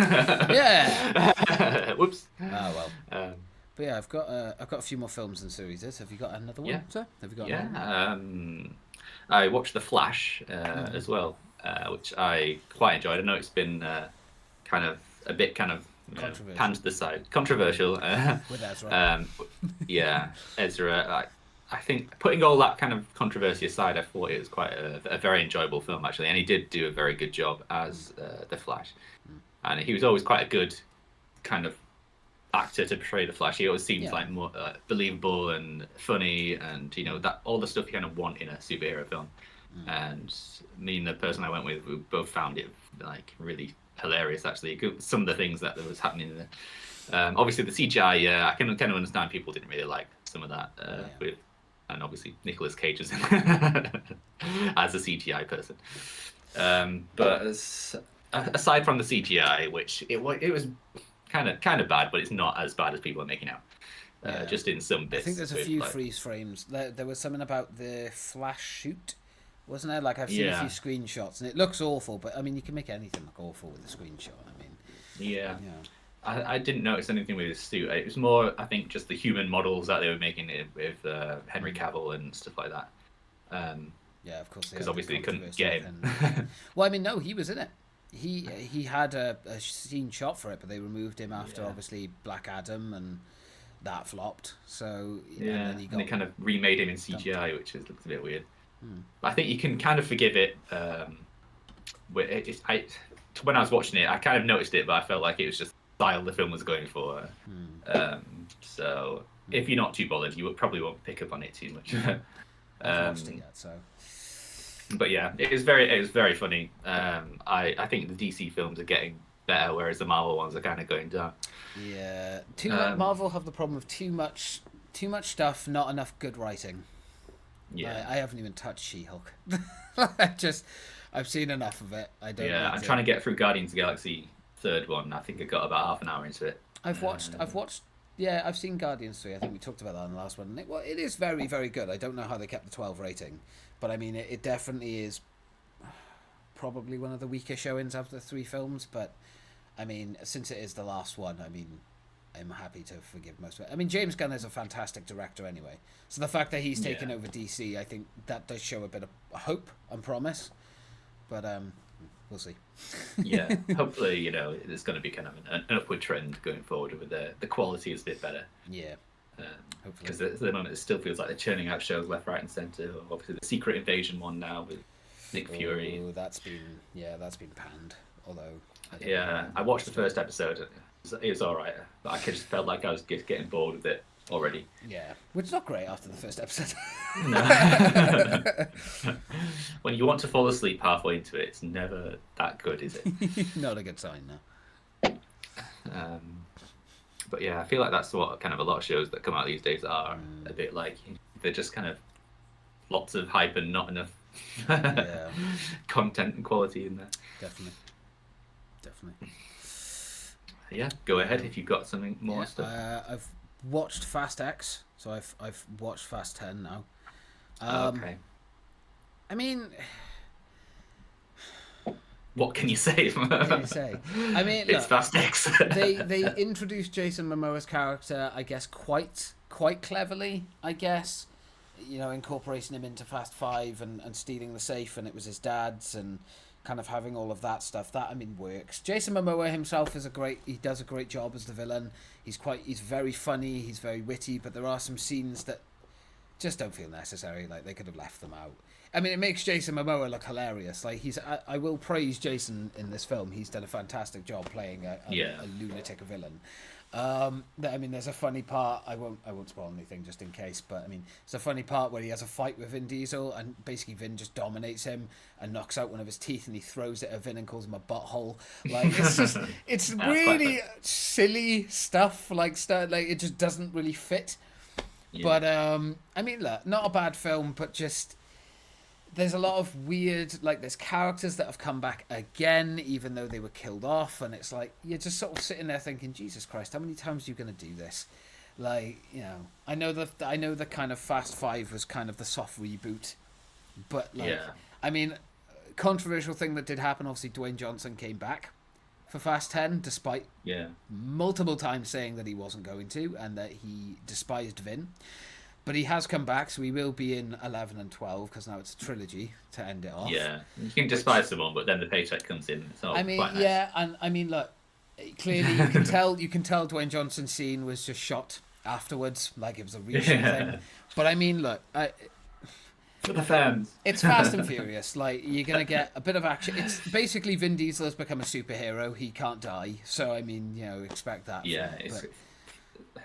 Yeah. Whoops. Oh well. But yeah, I've got a few more films and series. Have you got another one, sir? Have you got? Yeah. I watched The Flash as well, which I quite enjoyed. I know it's been kind of a bit panned to the side, controversial. With Ezra. Yeah, Ezra. I think putting all that kind of controversy aside, I thought it was quite a very enjoyable film actually, and he did do a very good job as the Flash, and he was always quite a good kind of actor to portray the Flash. He always seems like more believable and funny, and that all the stuff you kind of want in a superhero film. and me and the person I went with, we both found it like really hilarious. Actually, some of the things that was happening in there. Obviously, the CGI, I can kind of understand people didn't really like some of that with, and obviously Nicolas Cage is as a CGI person. But aside from the CGI, which it was kind of bad, but it's not as bad as people are making out. Just in some bits. I think there's a few freeze frames. There was something about the flash shoot, wasn't there? Like I've seen a few screenshots, and it looks awful. But I mean, you can make anything look awful with a screenshot. I mean, I didn't notice anything with his suit. It was more, I think, just the human models that they were making it with Henry Cavill and stuff like that. Yeah, of course. Because obviously they couldn't get him. Well, I mean, no, he was in it. He had a scene shot for it, but they removed him after obviously Black Adam, and that flopped. So and they kind of remade him in CGI, which looks a bit weird. I think you can kind of forgive it. When I was watching it, I kind of noticed it, but I felt like it was just the style the film was going for. So if you're not too bothered, you probably won't pick up on it too much. I've watched it yet, so. But yeah, it was very funny. I think the DC films are getting better, whereas the Marvel ones are kind of going down. Yeah, Marvel have the problem of too much stuff, not enough good writing. Yeah, I haven't even touched She-Hulk. I've seen enough of it. I don't. Yeah, I'm trying to get through Guardians of the Galaxy third one. I think I got about half an hour into it. I've watched. Yeah, I've seen Guardians 3. I think we talked about that in the last one. It is very, very good. I don't know how they kept the 12 rating, but I mean, it definitely is probably one of the weaker showings of the 3 films. But I mean, since it is the last one, I mean, I'm happy to forgive most of it. I mean, James Gunn is a fantastic director anyway. So the fact that he's taken over DC, I think that does show a bit of hope and promise. But we'll see. Yeah, hopefully, there's going to be kind of an upward trend going forward with the quality is a bit better. Yeah. Because at the moment it still feels like they're churning out shows left, right, and centre. Obviously, the Secret Invasion one now with Nick Fury. That's been panned. Although I watched the first episode. It was all right, but I just felt like I was just getting bored with it already. Yeah, which is not great after the first episode. No. When you want to fall asleep halfway into it, it's never that good, is it? Not a good sign, no. But yeah, I feel like that's what kind of a lot of shows that come out these days are a bit like. They're just kind of lots of hype and not enough content and quality in there. Definitely. Yeah, go ahead if you've got something more stuff. I've watched Fast X, so I've watched Fast 10 now. Okay. I mean, what can you say? I mean, it's Fast X. they introduced Jason Momoa's character, I guess, quite cleverly. I guess, incorporating him into Fast 5 and stealing the safe, and it was his dad's, and kind of having all of that stuff. That, I mean, works. Jason Momoa himself he does a great job as the villain. He's very funny, he's very witty, but there are some scenes that just don't feel necessary. Like, they could have left them out. I mean, it makes Jason Momoa look hilarious. Like, I will praise Jason in this film. He's done a fantastic job playing a lunatic villain. I mean, there's a funny part. I won't spoil anything just in case. But I mean, it's a funny part where he has a fight with Vin Diesel, and basically Vin just dominates him and knocks out one of his teeth, and he throws it at Vin and calls him a butthole. Like, it's really silly stuff. Like it just doesn't really fit. Yeah. But I mean, look, not a bad film, but just. There's a lot of weird, there's characters that have come back again, even though they were killed off, and it's like, you're just sort of sitting there thinking, Jesus Christ, how many times are you going to do this? I know the kind of Fast 5 was kind of the soft reboot, but, I mean, controversial thing that did happen, obviously Dwayne Johnson came back for Fast 10, despite multiple times saying that he wasn't going to, and that he despised Vin. But he has come back, so he will be in 11 and 12, because now it's a trilogy to end it off. Yeah, you can despise someone, but then the paycheck comes in. It's quite nice. And I mean, look, clearly you can tell Dwayne Johnson's scene was just shot afterwards, like it was a reshoot thing. But I mean, look, for the fans, it's Fast and Furious. Like, you're gonna get a bit of action. It's basically Vin Diesel has become a superhero. He can't die, so I mean, expect that. Yeah,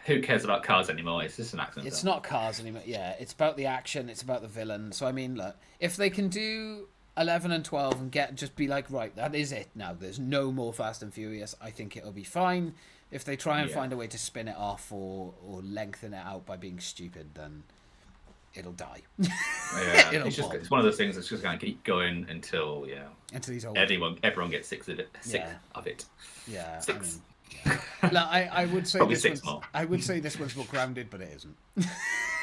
who cares about cars anymore? It's just an action It's film. not Cars anymore. Yeah, it's about the action. It's about the villain. So I mean, look, if they can do 11 and 12 and just be like, right, that is it now. There's no more Fast and Furious. I think it'll be fine. If they try and Yeah. find a way to spin it off or lengthen it out by being stupid, then it'll die. Yeah, It'll it's bomb. one of those things that's just going to keep going until Until he's old. everyone gets sick of it. Yeah. Of it. Yeah, Six. I mean, yeah. No, I would say Probably this six one's, more. I would say this one's more grounded, but it isn't.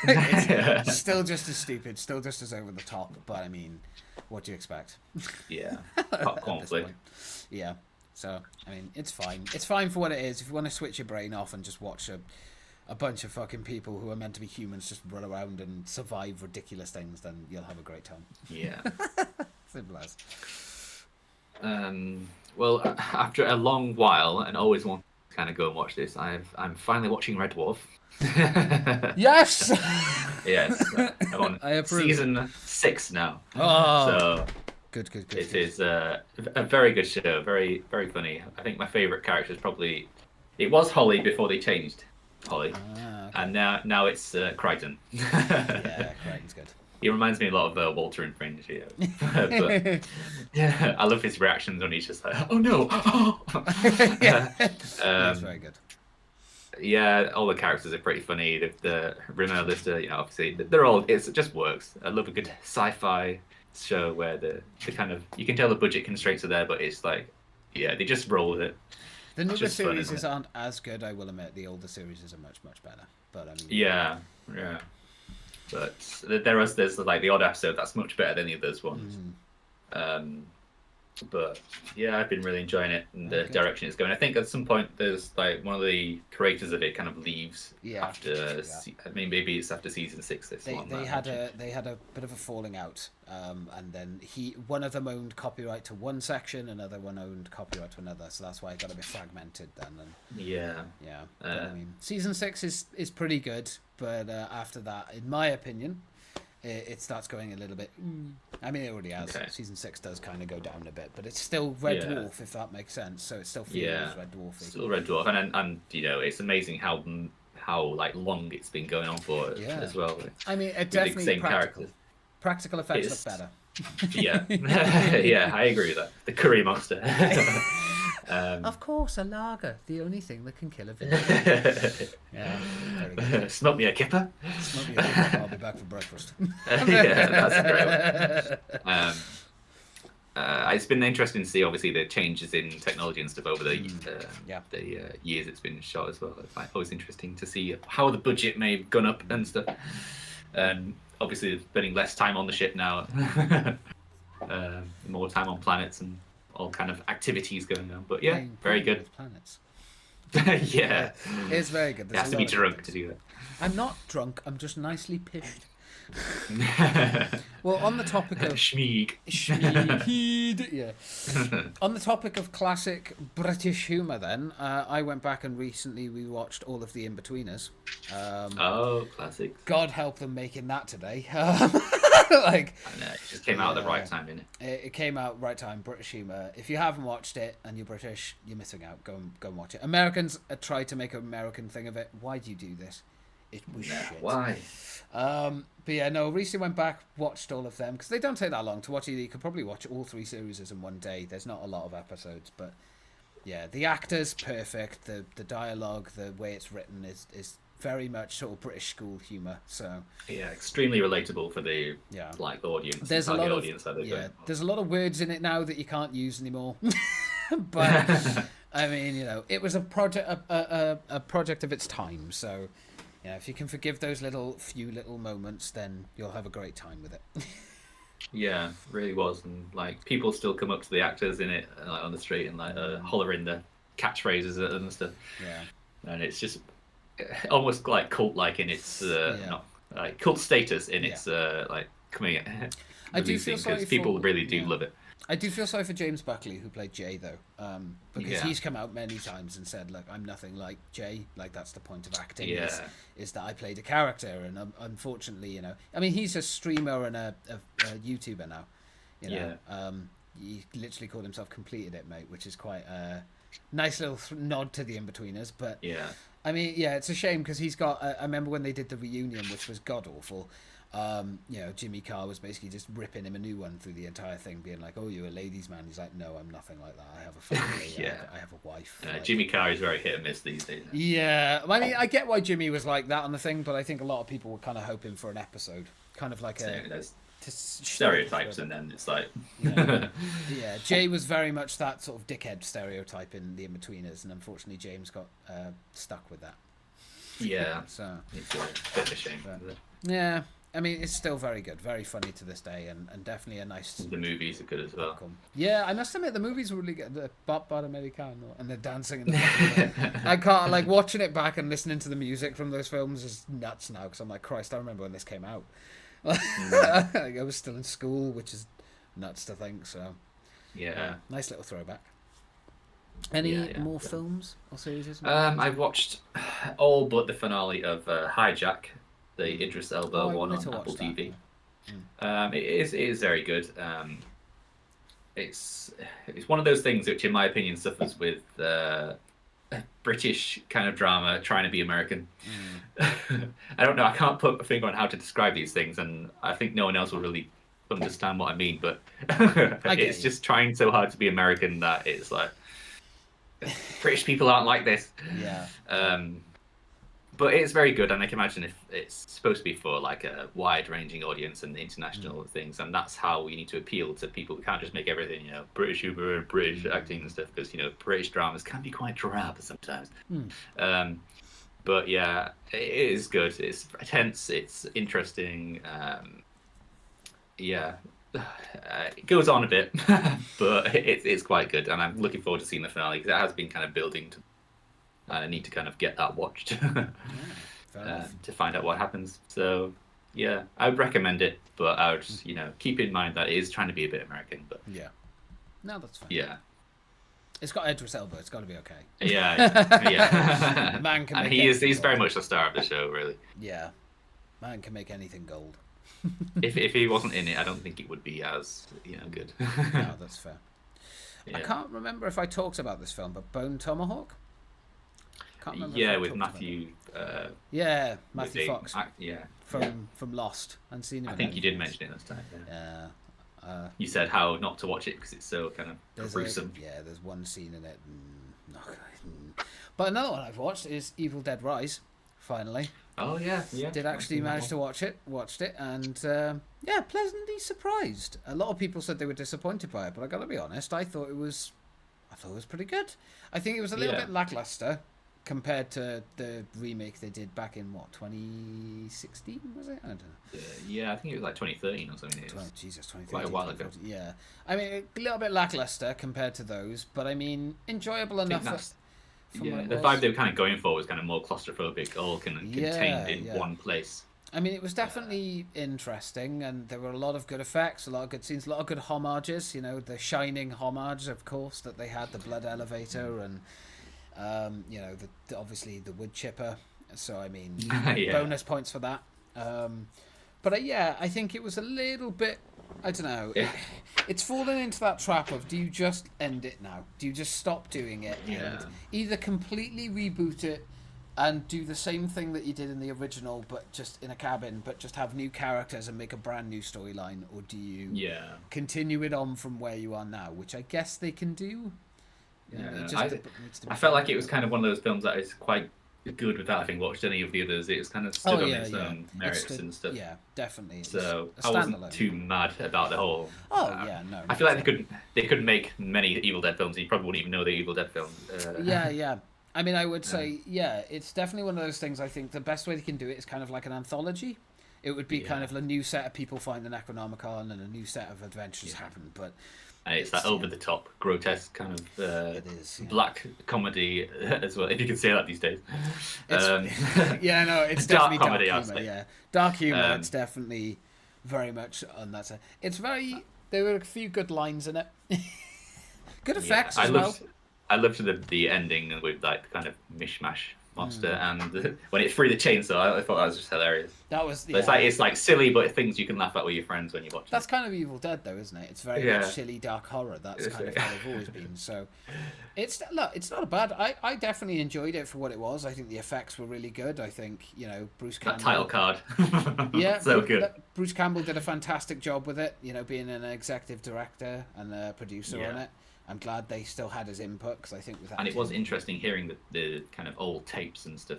It's still just as stupid, still just as over the top. But I mean, what do you expect? Yeah, At popcorn this flick. point? Yeah. So I mean, it's fine. It's fine for what it is. If you want to switch your brain off and just watch a bunch of fucking people who are meant to be humans just run around and survive ridiculous things, then you'll have a great time. Yeah. Simple as. Well, after a long while, and always want to kind of go and watch this, I'm finally watching Red Dwarf. Yes. Yes, I'm on I approve. season 6 now. Oh. So Good. it is a very good show, very very funny. I think my favorite character is probably it was Holly before they changed Holly, Ah, okay. and now it's Crichton. Yeah, Crichton's good. He reminds me a lot of Walter in Fringe. Yeah. But yeah, I love his reactions when he's just like, "Oh no!" That's very good. Yeah, all the characters are pretty funny. The Remo Lister, obviously they're all. It just works. I love a good sci-fi show where the kind of you can tell the budget constraints are there, but it's like, yeah, they just roll with it. The newer just fun, series isn't it? aren't as good, I will admit. The older series are much better. But I mean, Yeah. But there's like the odd episode that's much better than the others ones. But yeah, I've been really enjoying it and the Okay. direction it's going. I think at some point there's like one of the creators of it kind of leaves Yeah. after. I mean, maybe it's after season 6. This they one. they had a bit of a falling out, and then one of them owned copyright to one section, another one owned copyright to another, so that's why it got a bit fragmented then. And Yeah. yeah, but, I mean, season 6 is pretty good, but after that, in my opinion, it starts going a little bit. I mean, it already has. Okay. Season 6 does kind of go down a bit, but it's still Red Yeah. Dwarf, if that makes sense. So it still feels Yeah. Red Dwarfy. Still Red Dwarf, and it's amazing how like long it's been going on for Yeah. as well. I mean, it With the definitely same practical. characters. Practical effects It's- look better. Yeah, yeah, I agree with that. The curry monster. Of course, a lager, the only thing that can kill a villain. Yeah, very good. Smoke me a kipper. Smoke me a cigarette, I'll be back for breakfast. Yeah, that's a great one. It's been interesting to see, obviously, the changes in technology and stuff over the Yeah. years it's been shot as well. It's like always interesting to see how the budget may have gone up and stuff. And obviously, they're spending less time on the ship now, more time on planets and all kind of activities going on. But yeah, Playing very pool good. with Planets. Yeah, It's very good. you There's have a to be lot of good drunk things. to do I'm not drunk. I'm just nicely pished. that. Well, on the topic of Schmeeg. yeah. On the topic of classic British humour, then I went back and recently rewatched all of the In-Betweeners. Oh, classic. God help them making that today. Like And, it just came out at the right time, didn't it? it came out right time. British humour. If you haven't watched it and you're British, you're missing out. Go and watch it. Americans tried to make an American thing of it. Why do you do this? It was Nah, shit. why? But yeah, no, recently went back, watched all of them, because they don't take that long to watch either. You could probably watch all 3 series in one day. There's not a lot of episodes, but yeah, the actors, perfect. The dialogue, the way it's written is very much sort of British school humour. So Yeah, extremely relatable for the yeah. like audience. There's a target lot of audience that they're yeah. going for. There's a lot of words in it now that you can't use anymore. But I mean, it was a project, a project of its time. So, if you can forgive those few little moments, then you'll have a great time with it. Yeah, really was, and like people still come up to the actors in it, like on the street, and like hollering the catchphrases at them and stuff. Yeah. And it's just almost like cult-like in its not like cult status in its like coming. I do feel sorry because people for- really do yeah. love it. I do feel sorry for James Buckley, who played Jay, though, because Yeah. he's come out many times and said, "Look, I'm nothing like Jay. Like that's the point of acting is that I played a character." And unfortunately, I mean, he's a streamer and a YouTuber now. He literally called himself Completed It, mate, which is quite a nice little nod to the In-Betweeners. But Yeah. I mean, yeah, it's a shame because he's got. I remember when they did the reunion, which was god awful. Jimmy Carr was basically just ripping him a new one through the entire thing, being like, "Oh, you're a ladies' man." He's like, "No, I'm nothing like that. I have a family. Yeah. I have a wife." Jimmy Carr is very hit and miss these days. Yeah, I mean, I get why Jimmy was like that on the thing, but I think a lot of people were kind of hoping for an episode, kind of like there's stereotypes, and then it's like, yeah, Jay was very much that sort of dickhead stereotype in the In-Betweeners, and unfortunately James got stuck with that. Yeah, so it's a bit of a shame. Yeah, I mean, it's still very good, very funny to this day, and definitely a nice. The movies are good as well. Yeah, I must admit the movies were really good. The Bop Bot Americano and the dancing. And I can't like watching it back and listening to the music from those films is nuts now because I'm like, Christ, I remember when this came out. I was still in school, which is nuts to think. So yeah, nice little throwback. Any more films or series? I've watched all but the finale of Hijack, the Idris Elba one on Apple TV. It is very good. It's one of those things which, in my opinion, suffers with British kind of drama trying to be American. I don't know. I can't put a finger on how to describe these things, and I think no one else will really understand what I mean. But it's just trying so hard to be American that it's like British people aren't like this. Yeah. But it's very good, and I can imagine if it's supposed to be for like a wide-ranging audience and international things, and that's how we need to appeal to people. We can't just make everything, British humor and British acting and stuff, because British dramas can be quite drab sometimes. But yeah, it is good. It's tense. It's interesting. It goes on a bit, but it's quite good, and I'm looking forward to seeing the finale because it has been kind of building to. And I need to kind of get that watched to find out what happens. So, yeah, I would recommend it, but I would, keep in mind that it is trying to be a bit American. But yeah, no, that's fine. Yeah, it's got Idris Elba. It's got to be okay. Yeah. Man can. And he's very much the star of the show, really. Yeah, man can make anything gold. if he wasn't in it, I don't think it would be as good. No, that's fair. Yeah. I can't remember if I talked about this film, but Bone Tomahawk. With Matthew. Matthew Fox. From Lost, and seen him. I think you did mention it last time. Yeah. You said how not to watch it because it's so kind of gruesome. There's one scene in it. But another one I've watched is Evil Dead Rise. Finally. Oh yeah. Did actually manage to watch it. Watched it, and pleasantly surprised. A lot of people said they were disappointed by it, but I got to be honest. I thought it was pretty good. I think it was a little bit lackluster. Compared to the remake they did back in 2016 was it? I don't know. I think it was like 2013 or something. 2013. Quite a while ago. Yeah, I mean a little bit lackluster compared to those, but I mean enjoyable enough. The vibe they were kind of going for was kind of more claustrophobic, all contained in one place. I mean, it was definitely interesting, and there were a lot of good effects, a lot of good scenes, a lot of good homages. The Shining homage, of course, that they had, the blood elevator and. Obviously the wood chipper. So I mean, bonus points for that. But I think it was a little bit. I don't know. It's fallen into that trap of do you just end it now? Do you just stop doing it and either completely reboot it and do the same thing that you did in the original, but just in a cabin, but just have new characters and make a brand new storyline, or do you continue it on from where you are now, which I guess they can do. I felt like it was kind of one of those films that is quite good without having watched any of the others. It was kind of stood on its own merits and stuff. Yeah, definitely. So I wasn't too mad about the whole. No. I feel like they couldn't make many Evil Dead films. And you probably wouldn't even know they're Evil Dead films. I mean, I would say it's definitely one of those things. I think the best way they can do it is kind of like an anthology. It would be kind of a new set of people find the Necronomicon and a new set of adventures happen, but. And it's that over-the-top, grotesque kind of black comedy as well, if you can say that these days. It's dark definitely comedy dark humor. Dark humor. It's definitely very much on that side. There were a few good lines in it. Good effects as well. I loved the ending with like the kind of mishmash monster, and when it threw the chainsaw, I thought that was just hilarious. That was But it's like silly, but things you can laugh at with your friends when you watch. That's kind of Evil Dead, though, isn't it? It's very much silly, dark horror. That's kind of how they've always been. So, it's not a bad. I definitely enjoyed it for what it was. I think the effects were really good. I think Bruce Campbell. That title card. Yeah, so good. Bruce Campbell did a fantastic job with it. Being an executive director and a producer on it. I'm glad they still had his input because I think with that. And it was interesting hearing the kind of old tapes and stuff.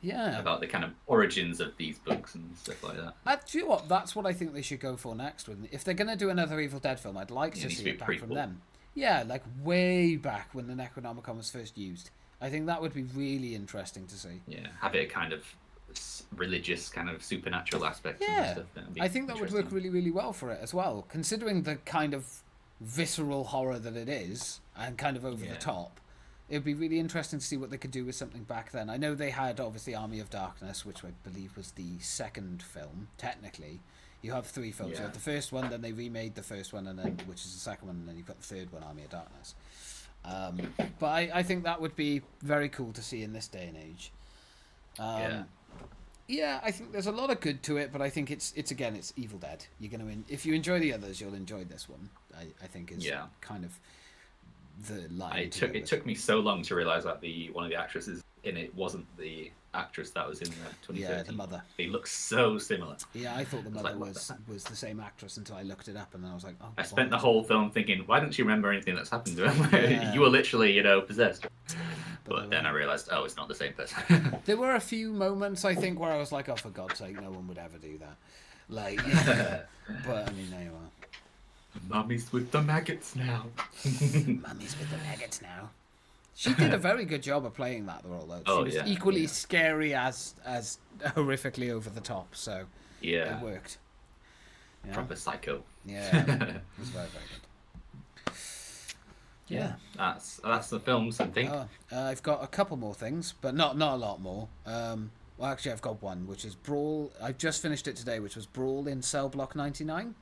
Yeah. About the kind of origins of these books and stuff like that. Do you know what? That's what I think they should go for next. If they're going to do another Evil Dead film, I'd like to see it back from them. Yeah, like way back when the Necronomicon was first used. I think that would be really interesting to see. Yeah, have it kind of religious, kind of supernatural aspects. Yeah, and stuff. I think that would work really, really well for it as well, considering the kind of visceral horror that it is and kind of over the top. It would be really interesting to see what they could do with something back then. I know they had obviously Army of Darkness, which I believe was the second film. Technically, you have 3 films. You have the first one, then they remade the first one, and then which is the second one, and then you've got the third one, Army of Darkness. But I think that would be very cool to see in this day and age. Yeah, I think there's a lot of good to it, but I think it's Evil Dead. You're gonna if you enjoy the others, you'll enjoy this one. I think is kind of the line. It took me so long to realize that one of the actresses in it wasn't the actress that was in the 2013. Yeah, the mother. They look so similar. Yeah, I thought the mother was the same actress until I looked it up, and then I was like, oh. I spent the whole film thinking, why didn't you remember anything that's happened to him? You were literally, possessed. But then I realised, it's not the same person. There were a few moments, I think, where I was like, oh, for God's sake, no one would ever do that. Like, but I mean, there you are. Mummy's with the maggots now. Mummy's with the maggots now. She did a very good job of playing that role, though. She was equally scary as horrifically over the top, so it worked. Proper psycho. Yeah, it was very, very good. Yeah, that's the films, I think. I've got a couple more things, but not a lot more. Well, actually, I've got one, which is Brawl. I've just finished it today, which was Brawl in Cell Block 99.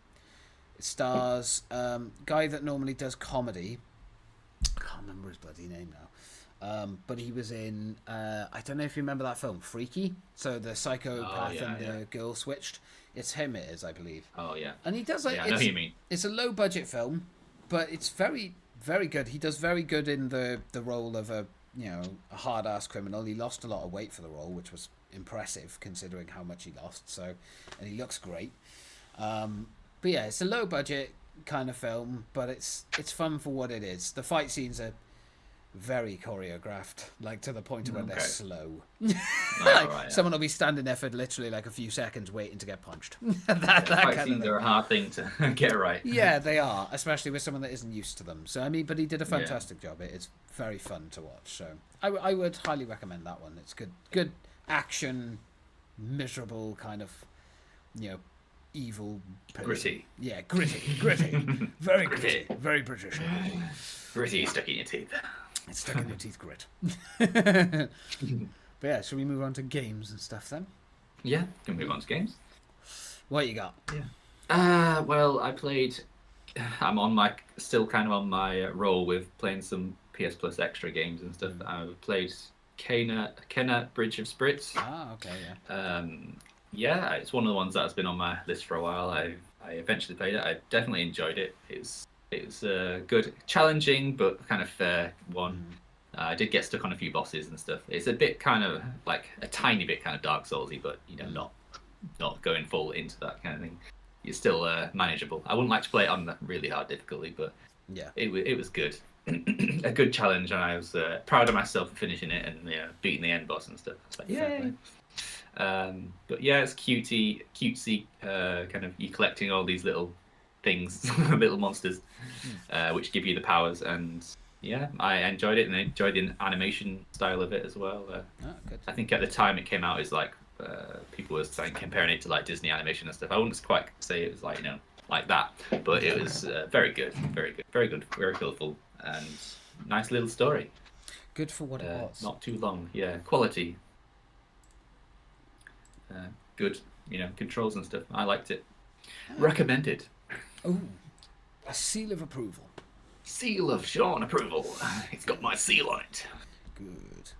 It stars guy that normally does comedy. I can't remember his bloody name now. But he was in, I don't know if you remember that film, Freaky. So the psychopath and the girl switched. It's him, it is, I believe. Oh, yeah. And he does I know what you mean. It's a low-budget film, but it's very, very good. He does very good in the role of a hard-ass criminal. He lost a lot of weight for the role, which was impressive, considering how much he lost. So, and he looks great. But yeah, it's a low-budget kind of film, but it's fun for what it is. The fight scenes are very choreographed, like to the point where they're slow. Someone will be standing there for literally like a few seconds waiting to get punched. that fight scenes are a hard thing to get right. Yeah, they are, especially with someone that isn't used to them. So I mean, but he did a fantastic job. It's very fun to watch. So I would highly recommend that one. It's good action, miserable kind of, evil person. Gritty. Yeah, gritty. Very gritty. Very British. Gritty, stuck in your teeth. It's stuck in your teeth, grit. But yeah, shall we move on to games and stuff then? Yeah, can we move on to games? What you got? Yeah. Well, I'm still kind of on my roll with playing some PS Plus extra games and stuff. I've played Kena Bridge of Spirits. Okay, yeah. Yeah, it's one of the ones that's been on my list for a while. I eventually played it. I definitely enjoyed it. It was good, challenging, but kind of fair one. I did get stuck on a few bosses and stuff. It's a bit kind of like a tiny bit kind of Dark Soulsy, but not going full into that kind of thing. It's still manageable. I wouldn't like to play it on the really hard difficulty, but it was good. A good challenge, and I was proud of myself for finishing it and beating the end boss and stuff. It's like, yay! But yeah, it's cutesy, kind of you collecting all these little things, little monsters, which give you the powers, and yeah, I enjoyed it, and I enjoyed the animation style of it as well. Good. I think at the time it came out, it's like people were comparing it to like Disney animation and stuff. I wouldn't quite say it was like like that, but it was very good, very colourful, and nice little story. Good for what it was. Not too long. Yeah, quality. Good, controls and stuff. I liked it. Recommended. Oh, a seal of approval. Seal of Sean approval. It's got my seal on it. Good.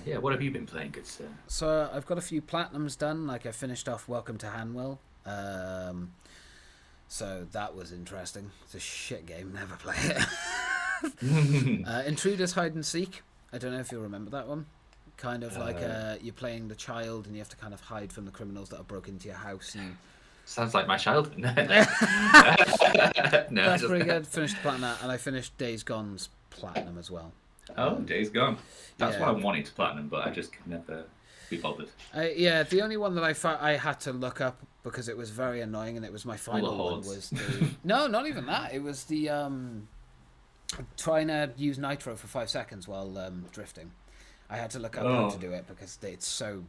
Yeah, what have you been playing, good sir? So I've got a few platinums done. Like I finished off Welcome to Hanwell. So that was interesting. It's a shit game. Never play it. Intruders Hide and Seek. I don't know if you remember that one. Kind of like you're playing the child and you have to kind of hide from the criminals that have broken into your house. And Sounds like my childhood. No, that's pretty good. Finished the platinum, and I finished Days Gone's platinum as well. Oh, Days Gone. That's Yeah. what I wanted to platinum, but I just could never be bothered. Yeah, the only one that I had to look up because it was very annoying, and it was my final one. hordes. Was the no, not even that. It was the trying to use nitro for 5 seconds while drifting. I had to look up how to do it because it's so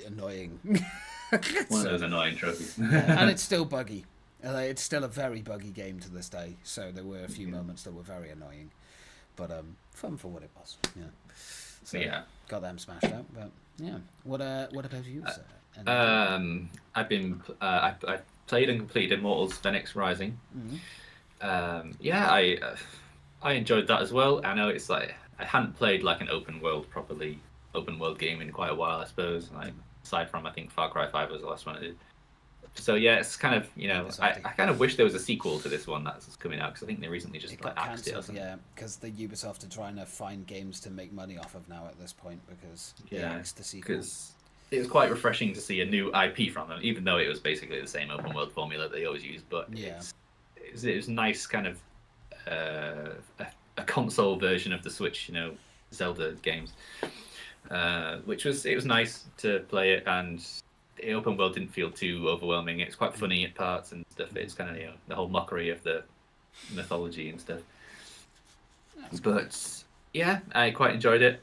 annoying. One of those annoying trophies. And it's still buggy. It's still a very buggy game to this day. So there were a few moments that were very annoying, but fun for what it was. Yeah. So Yeah. got them smashed out. But yeah, what about you, sir? I've been I played and completed Immortals: Phoenix Rising. Yeah, I enjoyed that as well. I know it's like I hadn't played like an open world game in quite a while, I suppose. Like aside from I think Far Cry 5 was the last one I did. So yeah, it's kind of I kind of wish there was a sequel to this one that's coming out because I think they recently just It got like axed it or cancelled, something. yeah, because the Ubisoft are trying to find games to make money off of now at this point because they Yeah, axed the sequel. because it was quite refreshing to see a new IP from them, even though it was basically the same open world formula they always use. But Yeah. it was nice, kind of a console version of the Switch, Zelda games, which was nice to play it, and the open world didn't feel too overwhelming. It's quite funny at parts and stuff. It's kind of the whole mockery of the mythology and stuff. But yeah, I quite enjoyed it.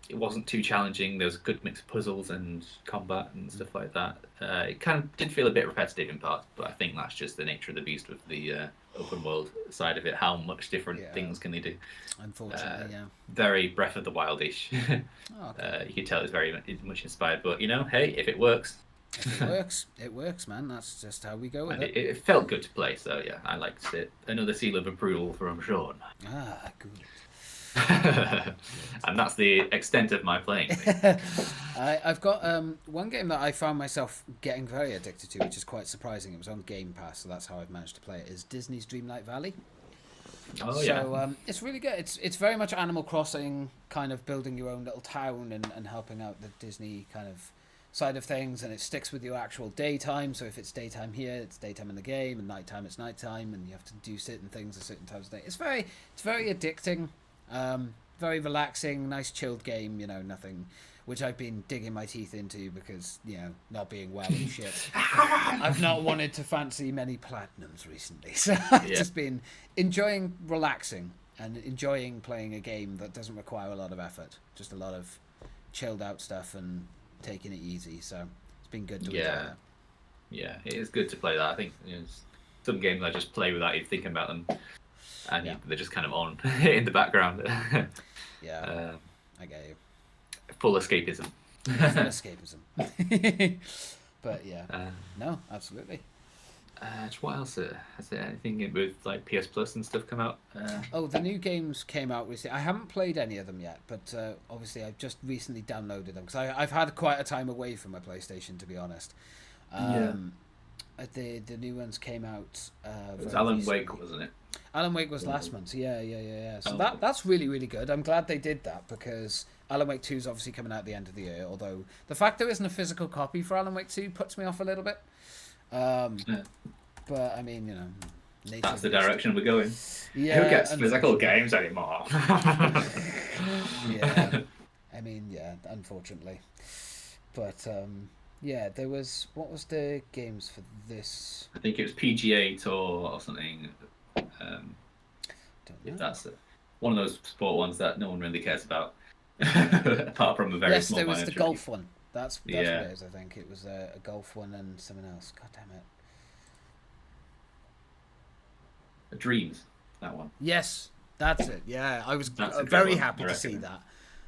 It wasn't too challenging. There was a good mix of puzzles and combat and stuff like that. It kind of did feel a bit repetitive in parts, but I think that's just the nature of the beast with the open world side of it. How much different things can they do? Unfortunately, yeah. Very Breath of the Wildish. Oh, okay. You could tell it's very much inspired, but hey, if it works, If it works, it works, man. That's just how we go with and it. it felt good to play. So yeah, I liked it. Another seal of approval from Sean. Ah, good. And that's the extent of my playing. I've got one game that I found myself getting very addicted to, which is quite surprising. It was on Game Pass, so that's how I've managed to play it. Is Disney's Dreamlight Valley. Oh yeah. So it's really good. It's very much Animal Crossing, kind of building your own little town and helping out the Disney kind of side of things, and it sticks with your actual daytime. So if it's daytime here, it's daytime in the game, and nighttime it's nighttime, and you have to do certain things at certain times of day. It's very addicting. Very relaxing, nice chilled game, nothing which I've been digging my teeth into because, not being well and shit. I've not wanted to fancy many platinums recently. So I've just been enjoying relaxing and enjoying playing a game that doesn't require a lot of effort. Just a lot of chilled out stuff and taking it easy. So it's been good to enjoy that. Yeah, it is good to play that. I think some games I just play without even thinking about them. And they're just kind of on in the background. Yeah, I get you. Full escapism. Full escapism. But yeah, no, absolutely. What else? Has there anything with like PS Plus and stuff come out? Oh, the new games came out recently. I haven't played any of them yet, but obviously I've just recently downloaded them because I've had quite a time away from my PlayStation, to be honest. The new ones came out. It was Alan Wake, wasn't it? Alan Wake was last month. Yeah. So that's really, really good. I'm glad they did that because Alan Wake 2 is obviously coming out at the end of the year. Although the fact there isn't a physical copy for Alan Wake 2 puts me off a little bit. But I mean, that's the direction we're going. Yeah, who gets physical games anymore? Yeah, I mean, unfortunately. But yeah, there was what was the games for this? I think it was PGA Tour or something. Don't know. If that's one of those sport ones that no one really cares about, apart from a very small. Yes, there was the golf one. That's what it Yeah. is. I think it was a golf one and something else. God damn it. Dreams, that one. Yes, that's it. Yeah, I was That's a good very one, happy I to see reckon. that.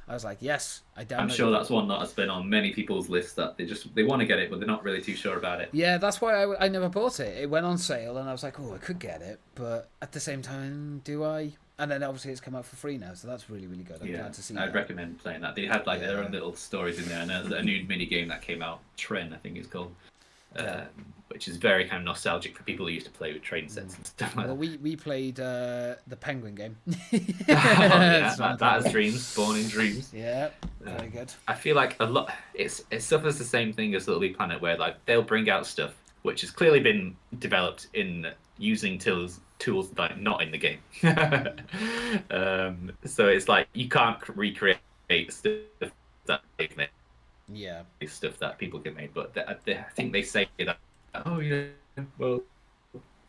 I was like, yes, I downloaded. I'm sure that's one that has been on many people's lists that they want to get it, but they're not really too sure about it. Yeah, that's why I never bought it. It went on sale, and I was like, oh, I could get it, but at the same time, do I? and then obviously it's come out for free now, so that's really, really good. I'm glad to see I'd that. recommend playing that. They had like their own little stories in there, and a new mini game that came out, Tren, I think it's called, which is very kind of nostalgic for people who used to play with train sets and stuff like Well, that. we played the Penguin game. That has dreams, born in dreams. Yeah, very good. I feel like a lot. It suffers the same thing as Little Big Planet, where like they'll bring out stuff which has clearly been developed in using tools like not in the game. So it's like you can't recreate stuff that they've made. Yeah. Stuff that people get made, but I think they say that, oh yeah, well,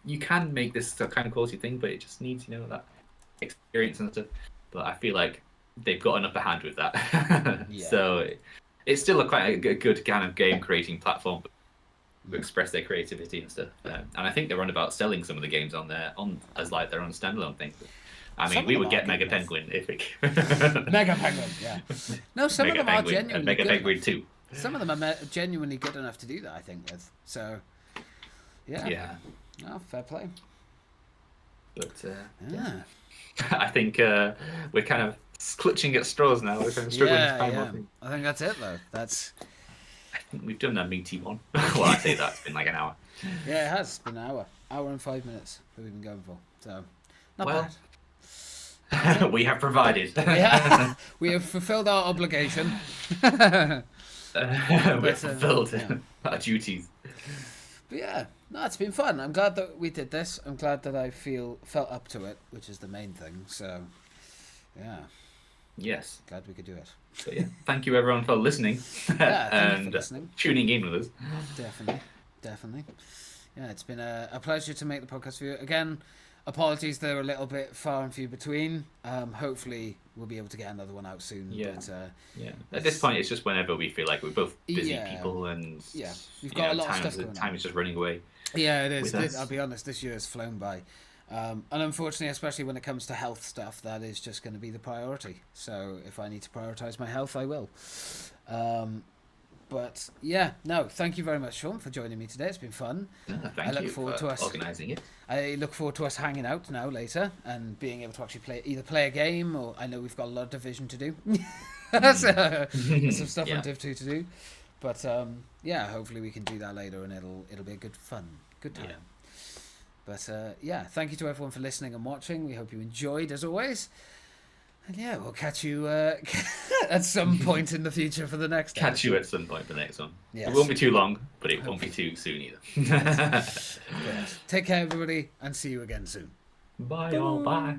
you can make this kind of quality thing, but it just needs that experience and stuff. But I feel like they've got an upper hand with that. So it's still quite a good kind of game creating platform to express their creativity and stuff. And I think they're on about selling some of the games on as like their own standalone thing. I mean, we would get Mega Penguin if it. Mega Penguin, yeah. No, some Mega of them Penguin are genuinely and Mega good Penguin enough. 2. Some of them are genuinely good enough to do that, I think. So, yeah. Yeah. Oh, fair play. But Yeah. I think we're kind of clutching at straws now. We're kind of struggling to find one thing. I think that's it, though. I think we've done a meaty one. Well, I say that, it's been like an hour. Yeah, it has. It's been an hour. Hour and 5 minutes we've been going for. So, not Well, bad. we have provided. Yeah, we have fulfilled our obligation. We have fulfilled our duties. But yeah, no, it's been fun. I'm glad that we did this. I'm glad that I felt up to it, which is the main thing. So, yeah. Yes. Glad we could do it. So yeah, thank you everyone for listening. Yeah, thank you and for listening. Tuning in with us. Definitely. Yeah, it's been a pleasure to make the podcast for you. Again, apologies, they're a little bit far and few between. Hopefully, we'll be able to get another one out soon. Yeah. But, At this point, it's just whenever we feel like we're both busy people and we've got a lot of stuff time, going on. time is just running away. Yeah, it is. I'll be honest, this year has flown by. And unfortunately, especially when it comes to health stuff, that is just going to be the priority. So if I need to prioritize my health, I will. But yeah, no, thank you very much, Sean, for joining me today. It's been fun. Thank you for organising it. I look forward to us hanging out now later and being able to actually play a game, or I know we've got a lot of Division to do. Some stuff on Div 2 to do. But yeah, hopefully we can do that later and it'll be a good time. Yeah. But yeah, thank you to everyone for listening and watching. We hope you enjoyed as always. And yeah, we'll catch you at some point in the future for the next Catch episode. you at some point for the next one. Yes. It won't be too long, but it won't be too soon either. Yes. Take care, everybody, and see you again soon. Bye all. Bye.